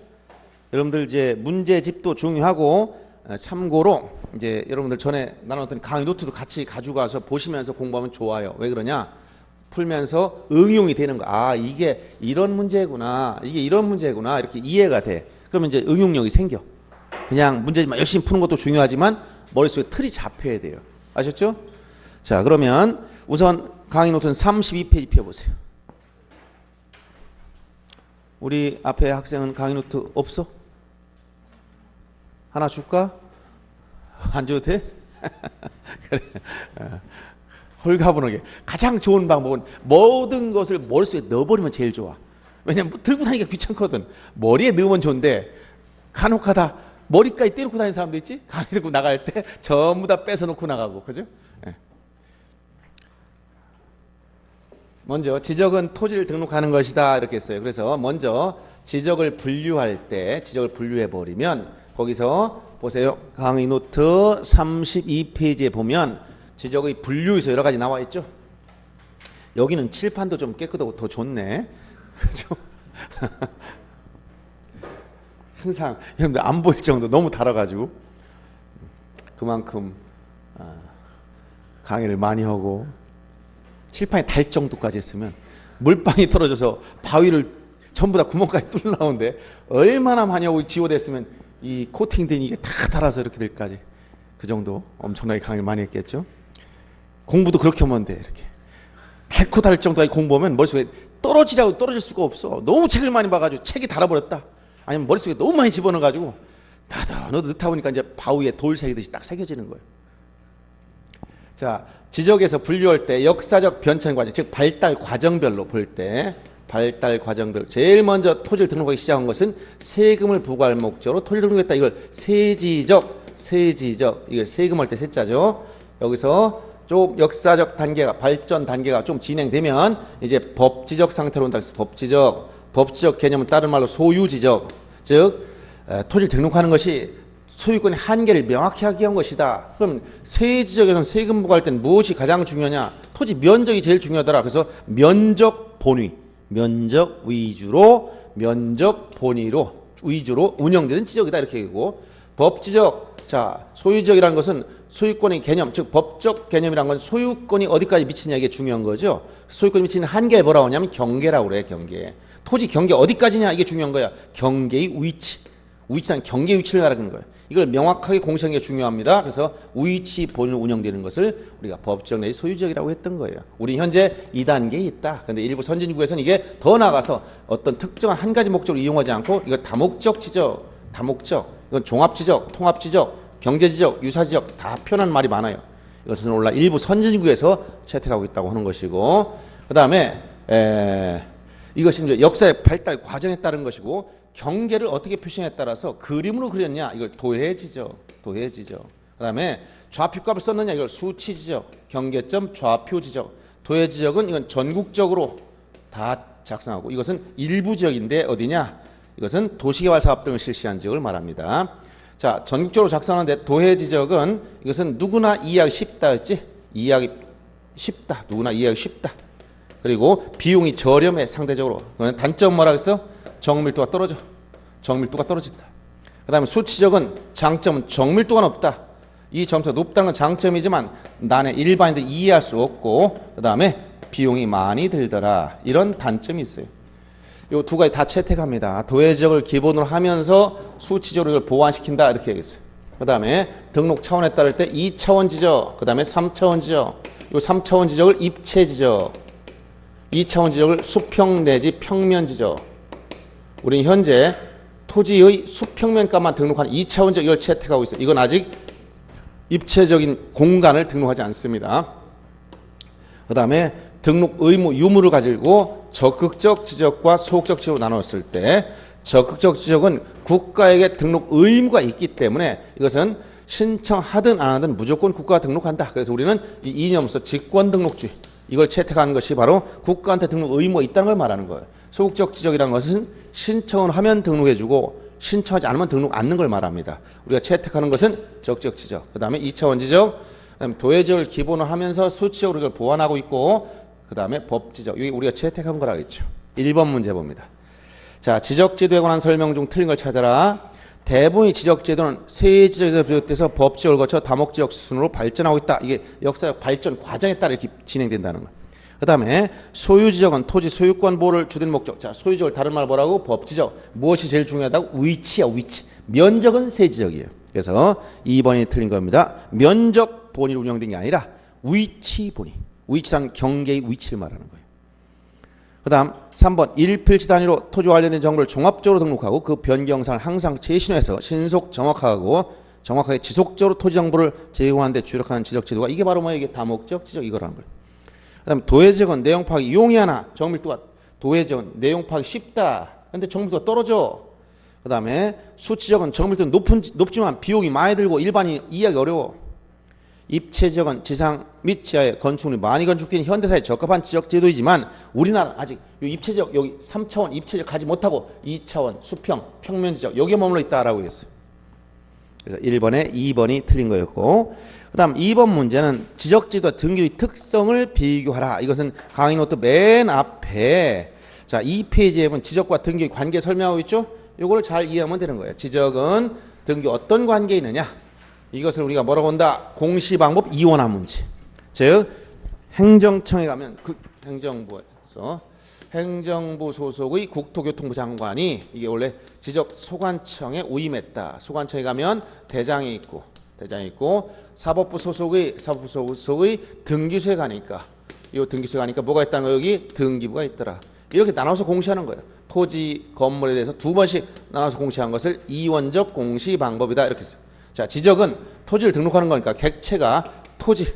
여러분들 이제 문제집도 중요하고 참고로 이제 여러분들 전에 나눴던 강의 노트도 같이 가져가서 보시면서 공부하면 좋아요. 왜 그러냐? 풀면서 응용이 되는 거. 아, 이게 이런 문제구나. 이게 이런 문제구나. 이렇게 이해가 돼. 그러면 이제 응용력이 생겨. 그냥 문제집만 열심히 푸는 것도 중요하지만 머릿속에 틀이 잡혀야 돼요. 아셨죠? 자, 그러면 우선 강의 노트는 32페이지 펴보세요. 우리 앞에 학생은 강의 노트 없어? 하나 줄까? 안 줘도 돼? 그래. 홀가분하게. 가장 좋은 방법은 모든 것을 머릿속에 넣어버리면 제일 좋아. 왜냐면 들고 다니기가 귀찮거든. 머리에 넣으면 좋은데 간혹하다 머리까지 떼놓고 다니는 사람도 있지? 강의 듣고 나갈 때 전부 다 뺏어놓고 나가고. 그죠? 네. 먼저 지적은 토지를 등록하는 것이다 이렇게 했어요. 그래서 먼저 지적을 분류해버리면 거기서 보세요. 강의 노트 32페이지에 보면 지적의 분류에서 여러 가지 나와 있죠. 여기는 칠판도 좀 깨끗하고 더 좋네. 그죠? 항상 여러분들 안 보일 정도 너무 달아가지고 그만큼 강의를 많이 하고 칠판이 달 정도까지 했으면 물방이 떨어져서 바위를 전부 다 구멍까지 뚫려 나오는데 얼마나 많이 하고 지워댔으면 이 코팅된 이게 다 달아서 이렇게 될까지 그 정도 엄청나게 강의를 많이 했겠죠. 공부도 그렇게 하면 돼. 이렇게 달고 달 정도까지 공부하면 머릿속에 떨어지라고 떨어질 수가 없어. 너무 책을 많이 봐가지고 책이 달아버렸다. 아니면 머릿속에 너무 많이 집어넣어가지고 너도 넣다 보니까 이제 바위에 돌 새기듯이 딱 새겨지는 거예요. 자, 지적에서 분류할 때 역사적 변천 과정, 즉 발달 과정별로 볼 때 발달 과정별 제일 먼저 토지를 등록하기 시작한 것은 세금을 부과할 목적으로 토지를 등록했다. 이걸 세지적 이걸 세금할 때 세자죠. 여기서 좀 역사적 단계가 발전 단계가 좀 진행되면 이제 법지적 상태로 온다. 그래서 법지적 개념은 다른 말로 소유지적, 즉 토지를 등록하는 것이 소유권의 한계를 명확히 하기 위한 것이다. 그럼 세지적에서는 세금 부과할 때는 무엇이 가장 중요하냐? 토지 면적이 제일 중요하더라. 그래서 면적 본위, 면적 위주로 운영되는 지적이다. 이렇게 되고, 법지적, 자, 소유지적이라는 것은 소유권의 개념, 즉 법적 개념이란 건 소유권이 어디까지 미치냐 이게 중요한 거죠. 소유권이 미치는 한계를 뭐라고 하냐면 경계라고 그래. 경계. 토지 경계 어디까지냐 이게 중요한 거야. 경계의 위치란 경계 위치를 말하는 거예요. 이걸 명확하게 공시하는 게 중요합니다. 그래서 위치 본위로 운영되는 것을 우리가 법적 내지 소유지역이라고 했던 거예요. 우리 현재 2단계에 있다. 근데 일부 선진국에서는 이게 더 나아가서 어떤 특정한 한 가지 목적으로 이용하지 않고 이거 다목적 지적, 이건 종합지적, 통합지적, 경제지적, 유사지적 다 표현하는 말이 많아요. 이것은 올라 일부 선진국에서 채택하고 있다고 하는 것이고, 그 다음에 이것이 이제 역사의 발달 과정에 따른 것이고, 경계를 어떻게 표시냐에 따라서 그림으로 그렸냐 이걸 도해지적. 그 다음에 좌표값을 썼느냐 이걸 수치지적, 경계점 좌표지적. 도해지적은 이건 전국적으로 다 작성하고, 이것은 일부 지역인데 어디냐? 이것은 도시개발 사업 등을 실시한 지역을 말합니다. 자, 전국적으로 작성하는데 도해지적은 이것은 누구나 이해하기 쉽다 했지? 누구나 이해하기 쉽다. 그리고 비용이 저렴해 상대적으로. 그러면 단점 뭐라 그랬어? 정밀도가 떨어진다. 그 다음에 수치적은 장점은 정밀도가 높다. 이 점수가 높다는 건 장점이지만 나는 일반인들이 이해할 수 없고, 그 다음에 비용이 많이 들더라. 이런 단점이 있어요. 이 두 가지 다 채택합니다. 도해지적을 기본으로 하면서 수치적으로 이걸 보완시킨다 이렇게 얘기했어요. 그 다음에 등록 차원에 따를 때 2차원 지적, 그 다음에 3차원 지적. 이 3차원 지적을 입체 지적, 2차원 지적을 수평 내지 평면 지적. 우리는 현재 토지의 수평면값만 등록하는 2차원적 이걸 채택하고 있어요. 이건 아직 입체적인 공간을 등록하지 않습니다. 그 다음에 등록 의무, 유무를 가지고 적극적 지적과 소극적 지적으로 나눴을 때, 적극적 지적은 국가에게 등록 의무가 있기 때문에 이것은 신청하든 안 하든 무조건 국가가 등록한다. 그래서 우리는 이 이념으로서 직권등록주의, 이걸 채택하는 것이 바로 국가한테 등록 의무가 있다는 걸 말하는 거예요. 소극적 지적이라는 것은 신청을 하면 등록해주고 신청하지 않으면 등록 않는 걸 말합니다. 우리가 채택하는 것은 적극적 지적, 그 다음에 2차원 지적, 그다음에 도해지적을 기본으로 하면서 수치적으로 이걸 보완하고 있고, 그 다음에 법지적, 이게 우리가 채택한 거라겠죠. 1번 문제 봅니다. 자, 지적제도에 관한 설명 중 틀린 걸 찾아라. 대부분의 지적제도는 세지적에서 비롯돼서 법지적을 거쳐 다목지적 순으로 발전하고 있다. 이게 역사적 발전 과정에 따라 이렇게 진행된다는 거예요. 그 다음에 소유지적은 토지 소유권 보호를 주된 목적. 자, 소유지적을 다른 말 뭐라고? 법지적. 무엇이 제일 중요하다고? 위치야, 위치. 면적은 세지적이에요. 그래서 2번이 틀린 겁니다. 면적 본위로 운영된 게 아니라 위치 본위. 위치란 경계의 위치를 말하는 거예요. 그 다음 3번 일필지 단위로 토지 관련된 정보를 종합적으로 등록하고 그 변경사항을 항상 재신호해서 신속 정확하게 지속적으로 토지 정보를 제공하는 데 주력하는 지적제도가 이게 바로 뭐예요? 이게 다목적 지적 이거라는 거예요. 그 다음에 도해지적은 내용 파악이 용이 하나, 정밀도가 도해지적은 내용 파악이 쉽다. 근데 정밀도가 떨어져. 그 다음에 수치적은 정밀도는 높지만 비용이 많이 들고 일반인이 이해하기 어려워. 입체지적은 지상 및 지하에 건축물이 많이 건축된 현대사에 적합한 지적제도이지만 우리나라는 아직 이 입체지적 여기 3차원 입체지적 가지 못하고 2차원 수평, 평면지적 여기에 머물러 있다라고 했어요. 그래서 1번에 2번이 틀린 거였고, 그 다음 2번 문제는 지적제도와 등기의 특성을 비교하라. 이것은 강의 노트 맨 앞에 자 2페이지에 보면 지적과 등기의 관계 설명하고 있죠. 이걸 잘 이해하면 되는 거예요. 지적은 등기 어떤 관계에 있느냐, 이것을 우리가 뭐라고 한다? 공시방법 이원화 문제. 즉 행정청에 가면 그 행정부에서 행정부 소속의 국토교통부 장관이 이게 원래 지적소관청에 위임했다. 소관청에 가면 대장이 있고 사법부 소속의 등기소에 가니까 이 등기소에 가니까 뭐가 있다는 거 여기 등기부가 있더라. 이렇게 나눠서 공시하는 거예요. 토지 건물에 대해서 두 번씩 나눠서 공시한 것을 이원적 공시 방법이다 이렇게 했어요. 자, 지적은 토지를 등록하는 거니까 객체가 토지.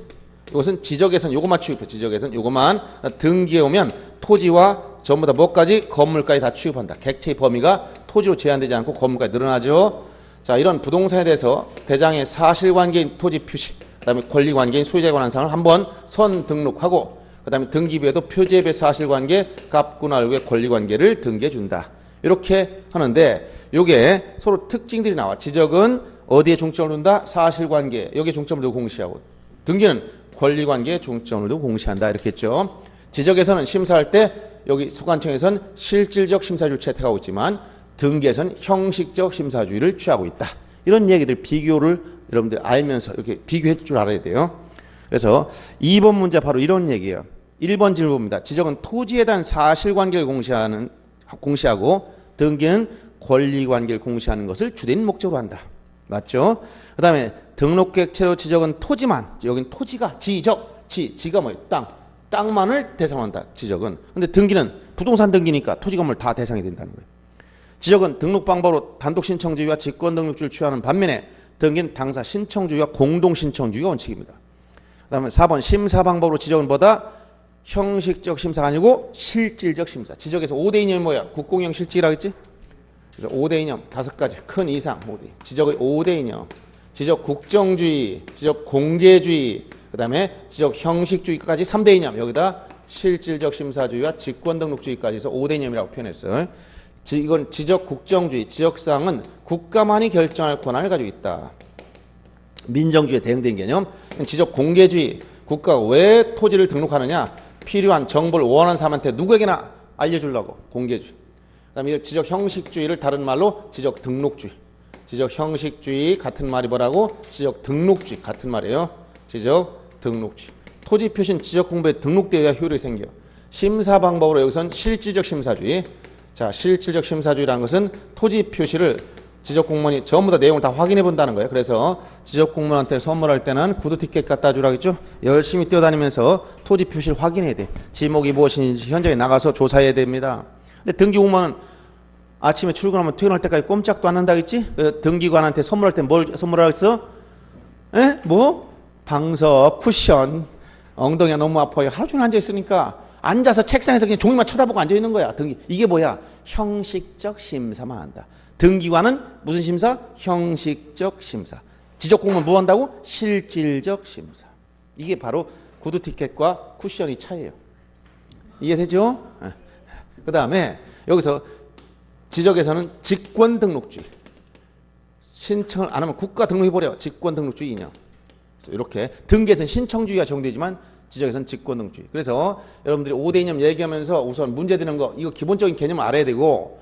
이것은 지적에선 요것만 취급해. 지적에선 요것만 등기에 오면 토지와 전부 다 뭐까지 건물까지 다 취급한다. 객체의 범위가 토지로 제한되지 않고 건물까지 늘어나죠. 자, 이런 부동산에 대해서 대장의 사실관계인 토지 표시, 그다음에 권리관계인 소유자에 관한 사항을 한번 선 등록하고 그다음에 등기부에도 표지앱의 사실관계, 갑구나 을구의 권리관계를 등기해 준다. 이렇게 하는데 요게 서로 특징들이 나와. 지적은 어디에 중점을 둔다? 사실관계. 여기에 중점을 두고 공시하고 등기는 권리관계에 중점을 두고 공시한다. 이렇게 했죠. 지적에서는 심사할 때 여기 소관청에서는 실질적 심사주의를 채택하고 있지만 등기에서는 형식적 심사주의를 취하고 있다. 이런 얘기들 비교를 여러분들 알면서 이렇게 비교해 줄 알아야 돼요. 그래서 2번 문제 바로 이런 얘기예요. 1번 질문입니다. 지적은 토지에 대한 사실관계를 공시하고 등기는 권리관계를 공시하는 것을 주된 목적으로 한다. 맞죠? 그 다음에 등록객체로 지적은 토지만, 여긴 토지가 지가 뭐예요? 땅만을 대상으로 한다. 지적은. 근데 등기는 부동산 등기니까 토지 건물 다 대상이 된다는 거예요. 지적은 등록 방법으로 단독 신청주의와 직권 등록주의를 취하는 반면에 등기는 당사 신청주의와 공동 신청주의가 원칙입니다. 그다음에 4번 심사 방법으로 지적은 뭐다? 형식적 심사가 아니고 실질적 심사. 지적에서 5대 이념이 뭐야? 국공형 실질이라고 했지? 그래서 5대 이념 5가지 큰 이상 5대. 지적의 5대 이념. 지적 국정주의, 지적 공개주의, 그다음에 지적 형식주의까지 3대 이념. 여기다 실질적 심사주의와 직권 등록주의까지 해서 5대 이념이라고 표현했어요. 이건 지적 국정주의, 지적사항은 국가만이 결정할 권한을 가지고 있다. 민정주의에 대응된 개념. 지적 공개주의, 국가가 왜 토지를 등록하느냐? 필요한 정보를 원하는 사람한테 누구에게나 알려주려고. 공개주의. 그다음에 지적 형식주의를 다른 말로 지적 등록주의. 지적 형식주의 같은 말이 뭐라고? 지적 등록주의 같은 말이에요. 지적 등록주의. 토지 표시는 지적 공부에 등록되어야 효력이 생겨. 심사 방법으로 여기선 실질적 심사주의. 자, 실질적 심사주의라는 것은 토지 표시를 지적 공무원이 전부 다 내용을 다 확인해 본다는 거예요. 그래서 지적 공무원한테 선물할 때는 구두 티켓 갖다 주라고 했죠. 열심히 뛰어다니면서 토지 표시를 확인해야 돼. 지목이 무엇인지 현장에 나가서 조사해야 됩니다. 근데 등기 공무원은 아침에 출근하면 퇴근할 때까지 꼼짝도 안 한다겠지? 등기관한테 선물할 때 뭘 선물하라 했어? 에? 뭐? 방석, 쿠션, 엉덩이가 너무 아파요. 하루 종일 앉아 있으니까 앉아서 책상에서 그냥 종이만 쳐다보고 앉아 있는 거야. 등기. 이게 뭐야? 형식적 심사만 한다. 등기관은 무슨 심사? 형식적 심사. 지적 공무원 뭐 한다고? 실질적 심사. 이게 바로 구두 티켓과 쿠션의 차이예요. 이해되죠? 그 다음에 여기서 지적에서는 직권 등록주의. 신청을 안 하면 국가 등록해버려. 직권 등록주의 이념. 이렇게 등기에서는 신청주의가 적용되지만 지적에서는 직권 등록주의. 그래서 여러분들이 5대 이념 얘기하면서 우선 문제 되는 거 이거 기본적인 개념을 알아야 되고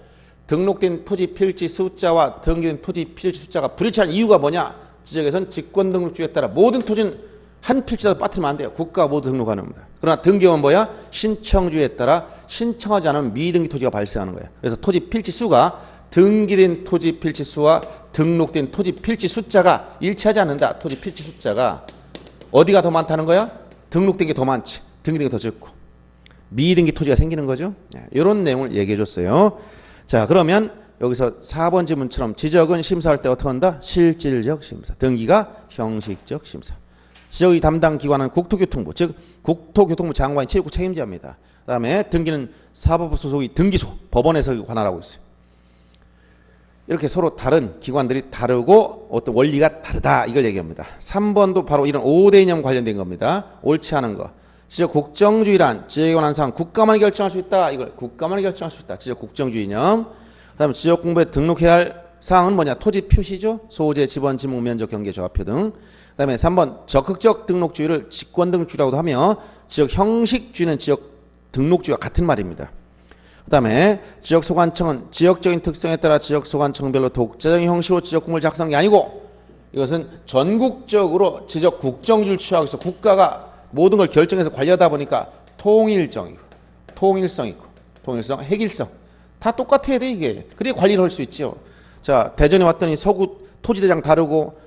등록된 토지 필지 숫자와 등기된 토지 필지 숫자가 불일치한 이유가 뭐냐? 지적에서는 직권 등록주의에 따라 모든 토지는 한 필지라도 빠뜨리면 안 돼요. 국가가 모두 등록하는 겁니다. 그러나 등기는 뭐야? 신청주의에 따라 신청하지 않으면 미등기 토지가 발생하는 거예요. 그래서 토지 필지 수가 등기된 토지 필지 수와 등록된 토지 필지 숫자가 일치하지 않는다. 토지 필지 숫자가 어디가 더 많다는 거야? 등록된 게 더 많지. 등기된 게 더 적고. 미등기 토지가 생기는 거죠. 이런 내용을 얘기해 줬어요. 자, 그러면 여기서 4번 지문처럼 지적은 심사할 때 어떻게 한다? 실질적 심사. 등기가 형식적 심사. 지적의 담당 기관은 국토교통부, 즉 국토교통부 장관이 체육부 책임자입니다. 그 다음에 등기는 사법부 소속의 등기소, 법원에서 관할하고 있어요. 이렇게 서로 다른 기관들이 다르고 어떤 원리가 다르다 이걸 얘기합니다. 3번도 바로 이런 5대 이념 관련된 겁니다. 옳지 않은 거. 지적 국정주의란 지적에 관한 사항 국가만이 결정할 수 있다. 이걸 국가만이 결정할 수 있다. 지적 국정주의 이념. 그다음에 지적 공부에 등록해야 할 사항은 뭐냐? 토지 표시죠. 소재, 지번, 지목, 면적, 경계, 조합표 등. 그다음에 3번 적극적 등록주의를 직권 등록주의라고도 하며 지적 형식주의는 지적 등록주의와 같은 말입니다. 그다음에 지역소관청은 지역적인 특성에 따라 지역소관청별로 독자적인 형식으로 지적공고를 작성한 게 아니고 이것은 전국적으로 지적 국정주의를 취하고 있어 국가가 모든 걸 결정해서 관리하다 보니까 통일성, 핵일성 다 똑같아야 돼 이게. 그래야 관리를 할 수 있죠. 자, 대전에 왔더니 서구 토지대장 다르고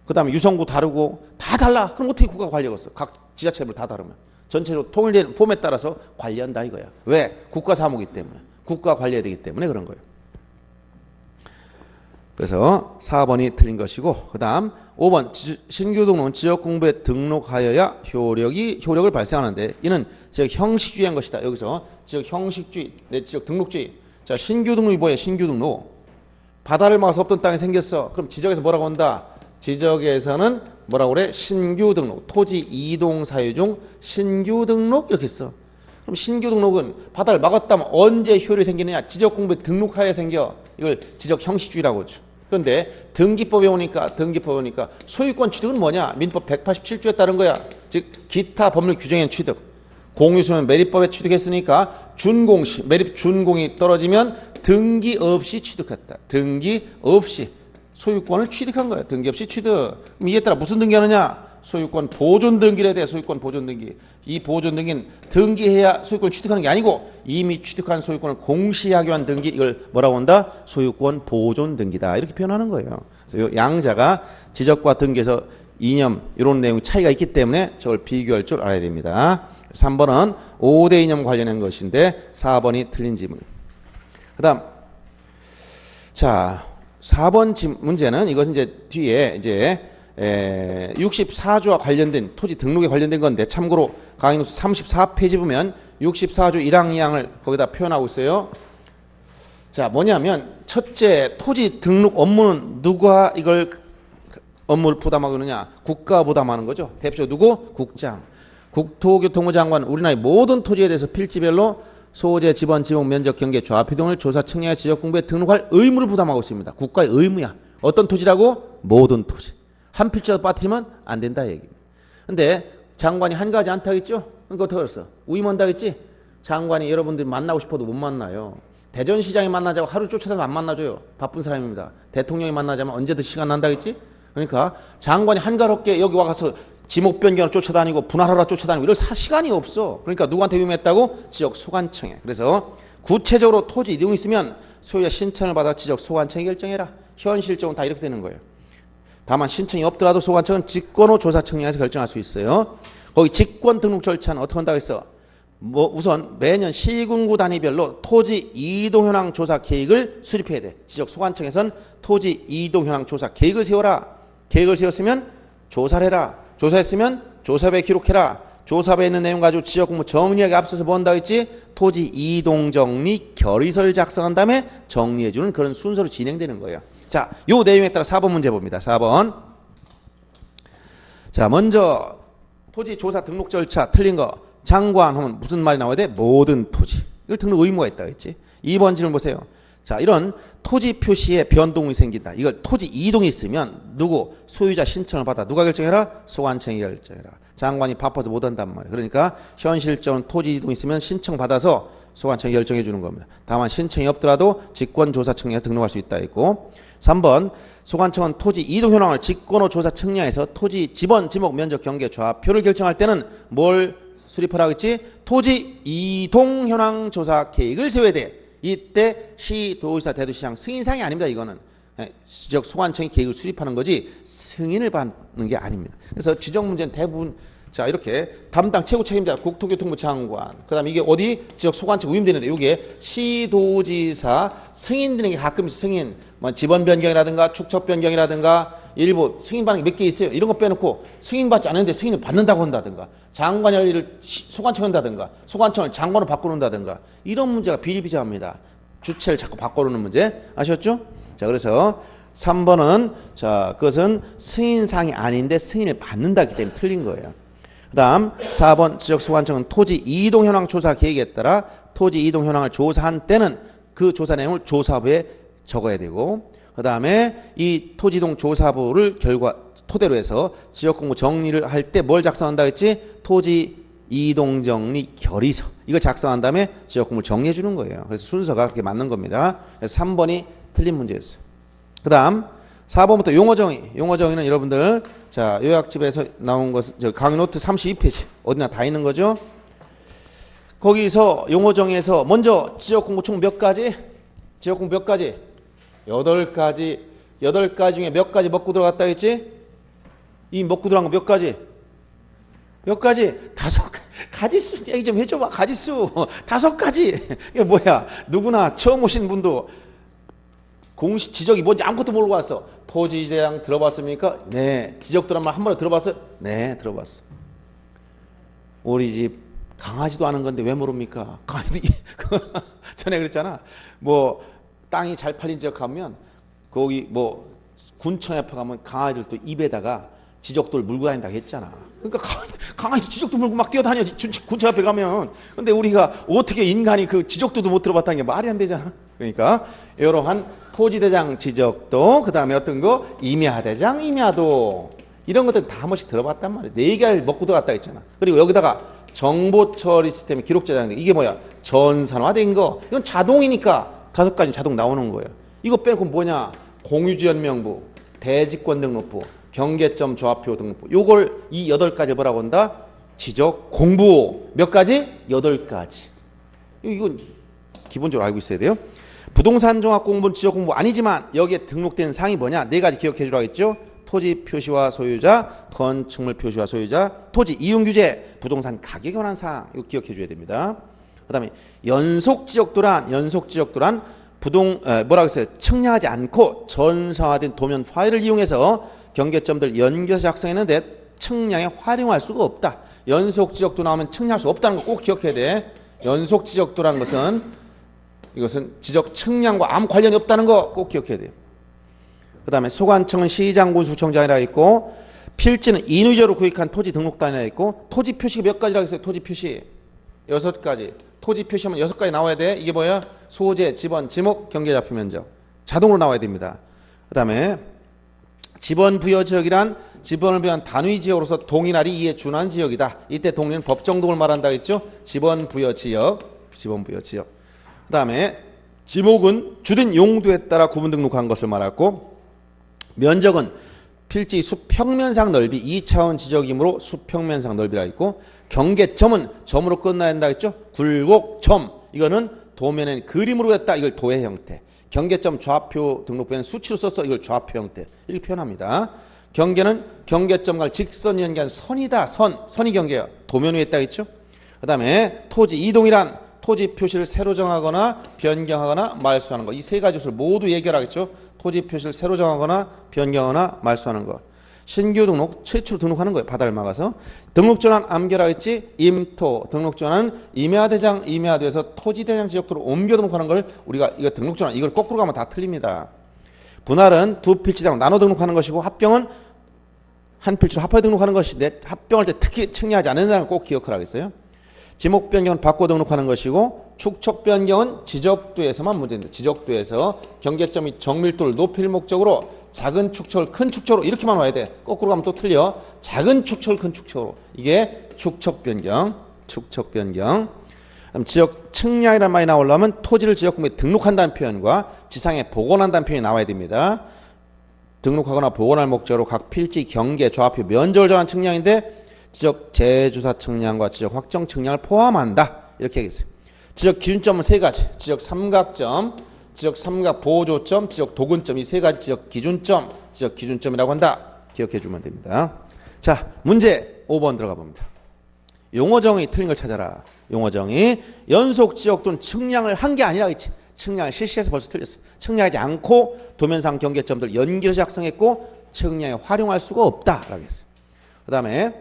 그다음에 유성구 다르고 다 달라. 그럼 어떻게 국가 관리하겠어? 각 지자체별 다 다르면 전체로 통일된 폼에 따라서 관리한다 이거야. 왜? 국가 사무기 때문에. 국가 관리해야 되기 때문에 그런 거예요. 그래서 4번이 틀린 것이고, 그 다음 5번 신규 등록은 지역 공부에 등록하여야 효력을 발생하는데 이는 지역 형식주의한 것이다. 여기서 지역 형식주의, 내 지역 등록주의. 자, 신규 등록이 뭐예요? 신규 등록. 바다를 막아서 없던 땅이 생겼어. 그럼 지적에서 뭐라고 한다? 지적에서는 뭐라고 그래? 신규 등록. 토지 이동 사유 중 신규 등록 이렇게 써. 그럼 신규 등록은 바다를 막았다면 언제 효력이 생기느냐? 지적 공부에 등록하여 생겨. 이걸 지적 형식주의라고 하죠. 그런데 등기법에 오니까 소유권 취득은 뭐냐? 민법 187조에 따른 거야. 즉 기타 법률 규정에 취득. 공유소는 매립법에 취득했으니까 준공시, 매립 준공이 떨어지면 등기 없이 취득했다. 등기 없이 소유권을 취득한 거야. 등기 없이 취득. 그럼 이에 따라 무슨 등기하느냐? 소유권 보존 등기를 해야 돼. 소유권 보존 등기. 이 보존 등기는 등기해야 소유권을 취득하는 게 아니고 이미 취득한 소유권을 공시하기 위한 등기, 이걸 뭐라고 한다? 소유권 보존 등기다. 이렇게 표현하는 거예요. 그래서 이 양자가 지적과 등기에서 이념 이런 내용 차이가 있기 때문에 저걸 비교할 줄 알아야 됩니다. 3번은 5대 이념 관련한 것인데 4번이 틀린 지문. 그다음 자 4번 문제는 이것은 이제 뒤에 이제 64조와 관련된 토지 등록에 관련된 건데 참고로 강의노트 34페이지 보면 64조 1항 2항을 거기다 표현하고 있어요. 자, 뭐냐면 첫째 토지 등록 업무는 누가 이걸 업무를 부담하고 있느냐? 국가가 부담하는 거죠. 대표적 누구? 국장. 국토교통부 장관 우리나라의 모든 토지에 대해서 필지별로 소재, 지번, 지목, 면적, 경계, 좌표 등을 조사, 측량해 지적 공부에 등록할 의무를 부담하고 있습니다. 국가의 의무야. 어떤 토지라고? 모든 토지. 한 필지라도 빠뜨리면 안 된다 얘기입니다. 근데 장관이 한가하지 않다고 했죠? 그러니까 어떻게 했어? 우임한다고 했지? 장관이 여러분들이 만나고 싶어도 못 만나요. 대전시장이 만나자고 하루 쫓아다니면 안 만나줘요. 바쁜 사람입니다. 대통령이 만나자면 언제든 시간 난다고 했지? 그러니까 장관이 한가롭게 여기 와서 지목 변경을 쫓아다니고 분할하라 쫓아다니고 이럴 시간이 없어. 그러니까 누구한테 위임했다고? 지적 소관청에. 그래서 구체적으로 토지 이동이 있으면 소유자 신청을 받아 지적 소관청이 결정해라. 현실적으로 다 이렇게 되는 거예요. 다만 신청이 없더라도 소관청은 직권호 조사 청량에서 결정할 수 있어요. 거기 직권 등록 절차는 어떻게 한다고 했어? 뭐 우선 매년 시군구 단위별로 토지 이동 현황 조사 계획을 수립해야 돼. 지적 소관청에선 토지 이동 현황 조사 계획을 세워라. 계획을 세웠으면 조사를 해라. 조사했으면 조사부에 기록해라. 조사부에 있는 내용 가지고 지적 공부 정리하게 앞서서 뭐 한다고 했지? 토지 이동 정리 결의서를 작성한 다음에 정리해주는 그런 순서로 진행되는 거예요. 자, 요 내용에 따라 4번 문제 봅니다. 4번. 자, 먼저 토지 조사 등록 절차 틀린 거. 장관 하면 무슨 말이 나와야 돼? 모든 토지. 이걸 등록 의무가 있다고 했지. 2번 질문 보세요. 자, 이런 토지 표시에 변동이 생긴다. 이걸 토지 이동이 있으면 누구? 소유자 신청을 받아. 누가 결정해라? 소관청이 결정해라. 장관이 바빠서 못 한단 말이에요. 그러니까 현실적으로 토지 이동이 있으면 신청 받아서 소관청이 결정해 주는 겁니다. 다만 신청이 없더라도 직권조사청량에서 등록할 수 있다 했고, 3번 소관청은 토지 이동 현황을 직권호 조사 청량에서 토지 지번, 지목, 면적, 경계, 좌표를 결정할 때는 뭘 수립하라고 했지? 토지 이동 현황 조사 계획을 세워야 돼. 이때 시도지사 대도시장 승인상이 아닙니다. 이거는 지적 소관청이 계획을 수립하는 거지 승인을 받는 게 아닙니다. 그래서 지적 문제는 대부분 자 이렇게 담당 최고 책임자 국토교통부 장관 그다음에 이게 어디 지적 소관청 위임되는데 이게 시도지사 승인되는 게 가끔 승인 뭐 지번 변경이라든가 축척 변경이라든가 일부 승인받는 게 몇 개 있어요. 이런 거 빼놓고 승인받지 않는데 승인을 받는다고 한다든가 장관이 할 일을 소관청이 한다든가 소관청을 장관으로 바꿔놓는다든가 이런 문제가 비일비재합니다. 주체를 자꾸 바꿔놓는 문제 아셨죠? 자 그래서 3번은 자 그것은 승인상이 아닌데 승인을 받는다기 때문에 틀린 거예요. 그 다음 4번 지적소관청은 토지 이동 현황 조사 계획에 따라 토지 이동 현황을 조사한 때는 그 조사 내용을 조사부에 적어야 되고 그 다음에 이 토지 이동 조사부를 결과 토대로 해서 지역공부 정리를 할 때 뭘 작성한다 했지? 토지 이동 정리 결의서 이거 작성한 다음에 지역공부 정리해 주는 거예요. 그래서 순서가 그렇게 맞는 겁니다. 그래서 3번이 틀린 문제였어요. 그 다음 4번부터 용어정의. 용어정의는 여러분들 자 요약집에서 나온 것, 저 강의 노트 32페이지 어디나 다 있는 거죠. 거기서 용어정의에서 먼저 지역공부 총 몇 가지? 지역공부 몇 가지? 8가지. 8가지 중에 몇 가지 먹고 들어갔다 했지? 이 먹고 들어간 거 몇 가지? 몇 가지? 5가지. 가지수 얘기 좀 해줘봐. 가지수 5가지. 이게 뭐야? 누구나 처음 오신 분도 공식 지적이 뭔지 아무것도 모르고 왔어. 토지대장 들어봤습니까? 네. 지적도란 말 한 번도 들어봤어요? 네, 들어봤어. 우리 집 강하지도 않은 건데 왜 모릅니까? 강아지도 전에 그랬잖아. 뭐 땅이 잘 팔린 지역 가면 거기 뭐 군청 옆에 가면 강아지들 또 입에다가 지적도를 물고 다닌다고 했잖아. 그러니까 강아지 지적도 물고 막 뛰어다녀 군청 앞에 가면. 근데 우리가 어떻게 인간이 그 지적도도 못 들어봤다는 게 말이 안 되잖아. 그러니까 이러한 토지대장 지적도, 그 다음에 어떤 거 임야대장 임야도, 이런 것들 다 한 번씩 들어봤단 말이야. 4개를 먹고 들어갔다 했잖아. 그리고 여기다가 정보처리 시스템에 기록 저장돼. 이게 뭐야? 전산화된 거. 이건 자동이니까 5가지 자동 나오는 거예요. 이거 빼고 뭐냐? 공유지연명부, 대지권 등록부, 경계점 조합표 등록부. 요걸 이 8가지 뭐라고 한다? 지적 공부. 몇 가지? 8가지. 이건 기본적으로 알고 있어야 돼요. 부동산 종합 공부는 지적 공부 아니지만 여기에 등록된 사항이 뭐냐? 4가지 기억해 주라고 했죠. 토지 표시와 소유자, 건축물 표시와 소유자, 토지 이용 규제, 부동산 가격에 관한 사항. 이거 기억해 줘야 됩니다. 그다음에 연속 지적도란 뭐라고 했어요? 측량하지 않고 전산화된 도면 파일을 이용해서 경계점들 연결해서 작성했는데 측량에 활용할 수가 없다. 연속 지적도 나오면 측량할 수 없다는 거 꼭 기억해야 돼. 연속 지적도라는 것은 이것은 지적 측량과 아무 관련이 없다는 거 꼭 기억해야 돼요. 그 다음에 소관청은 시장군수청장이라 있고, 필지는 인위적으로 구입한 토지 등록단이라 있고, 토지 표시가 몇 가지라고 했어요? 토지 표시 6가지. 토지 표시하면 6가지 나와야 돼. 이게 뭐야? 소재, 지번, 지목, 경계좌표 면적. 자동으로 나와야 됩니다. 그 다음에 지번 부여 지역이란 지번을 부여한 단위 지역으로서 동일하리 이에 준한 지역이다. 이때 동일은 법정동을 말한다 했죠. 지번 부여 지역. 그 다음에 지목은 주된 용도에 따라 구분 등록한 것을 말하고, 면적은 필지 수평면상 넓이 2차원 지적이므로 수평면상 넓이라 있고, 경계점은 점으로 끝나야 한다 했죠. 굴곡점, 이거는 도면엔 그림으로 했다. 이걸 도해 형태. 경계점 좌표 등록부에는 수치로 썼어. 이걸 좌표 형태. 이렇게 표현합니다. 경계는 경계점과 직선 연계한 선이다. 선이 경계야. 도면 위에 있다 했죠. 그 다음에 토지 이동이란 토지 표시를 새로 정하거나 변경하거나 말소하는 거. 이 3가지 것을 모두 얘기하겠죠. 토지 표시를 새로 정하거나 변경하거나 말소하는 거. 신규 등록, 최초로 등록하는 거예요. 바다를 막아서. 등록전환 암기라 했지. 임토. 등록전환은 임야대장, 임야도에서 토지대장 지역도로 옮겨 등록하는 걸 우리가 이거 등록전환, 이걸 거꾸로 가면 다 틀립니다. 분할은 2필지당 나눠 등록하는 것이고, 합병은 한 필지로 합하여 등록하는 것인데, 합병할 때 특히 측량하지 않는다는 걸 꼭 기억하라겠어요. 지목 변경은 바꿔 등록하는 것이고, 축척 변경은 지적도에서만 문제입니다. 지적도에서 경계점이 정밀도를 높일 목적으로 작은 축척을 큰 축척으로 이렇게만 와야 돼. 거꾸로 가면 또 틀려. 작은 축척을 큰 축척으로. 이게 축척 변경. 그럼 지역 측량이라는 말이 나오려면 토지를 지역공부에 등록한다는 표현과 지상에 복원한다는 표현이 나와야 됩니다. 등록하거나 복원할 목적으로 각 필지 경계 좌표 면적을 정한 측량인데, 지적 재조사 측량과 지적 확정 측량을 포함한다. 이렇게 하겠어요. 지적 기준점은 3가지. 지적 삼각점, 지적 삼각 보조점, 지적 도근점. 이 3가지 지적 기준점이라고 한다. 기억해 주면 됩니다. 자, 문제 5번 들어가 봅니다. 용어정의 틀린 걸 찾아라. 용어정의 연속 지적 또는 측량을 한 게 아니라 했지. 측량을 실시해서 벌써 틀렸어. 측량하지 않고 도면상 경계점들 연결해서 작성했고, 측량에 활용할 수가 없다라고 했어요. 그 다음에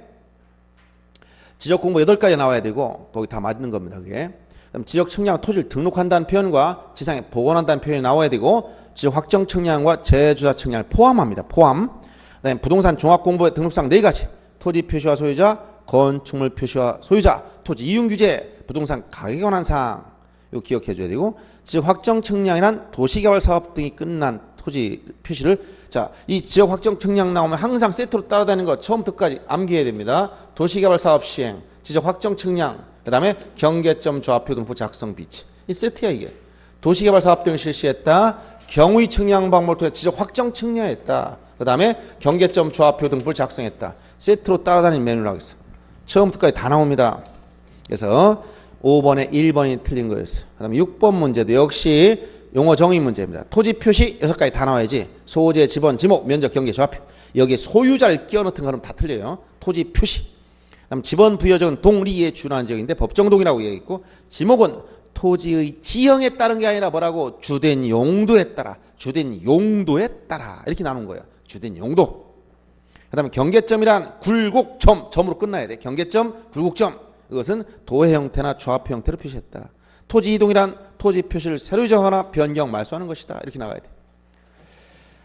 지적 공부 8가지 나와야 되고, 거기 다 맞는 겁니다. 그게. 그다음 지적 측량 토지를 등록한다는 표현과 지상에 복원한다는 표현이 나와야 되고, 지적 확정 측량과 재조사 측량을 포함합니다. 포함. 그다음에 부동산 종합 공부의 등록사항 4가지. 토지 표시와 소유자, 건축물 표시와 소유자, 토지 이용 규제, 부동산 가격에 관한 사항. 이거 기억해 줘야 되고, 지적 확정 측량이란 도시개발 사업 등이 끝난 토지 표시를, 자, 이 지역 확정 측량 나오면 항상 세트로 따라다니는 거 처음부터까지 암기해야 됩니다. 도시개발 사업 시행, 지적 확정 측량, 그 다음에 경계점 좌표 등부 작성 비치. 이 세트야 이게. 도시개발 사업 등을 실시했다. 경의 측량 방법을 통해 지적 확정 측량했다. 그 다음에 경계점 좌표 등불 작성했다. 세트로 따라다니는 메뉴라고 했어. 처음부터까지 다 나옵니다. 그래서 5번에 1번이 틀린 거였어. 그 다음에 6번 문제도 역시 용어 정의 문제입니다. 토지 표시 6가지 다 나와야지. 소재, 지번, 지목, 면적, 경계, 좌표. 여기 소유자를 끼워 넣든 거는 다 틀려요. 토지 표시. 그다음 지번 부여적은 동리에 준하는 지역인데 법정동이라고 얘기했고, 지목은 토지의 지형에 따른 게 아니라 뭐라고? 주된 용도에 따라. 주된 용도에 따라. 이렇게 나눈 거예요. 주된 용도. 그다음에 경계점이란 굴곡점, 점으로 끝나야 돼. 경계점, 굴곡점. 이것은 도해 형태나 좌표 형태로 표시했다. 토지 이동이란 토지 표시를 새로 정하거나 변경, 말소하는 것이다. 이렇게 나가야 돼.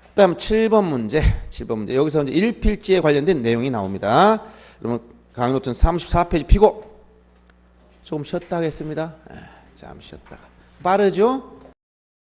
그다음 7번 문제. 7번 문제. 여기서 이제 일필지에 관련된 내용이 나옵니다. 그러면 강의 노트는 34페이지 피고 조금 쉬었다 하겠습니다. 잠시 쉬었다가. 빠르죠?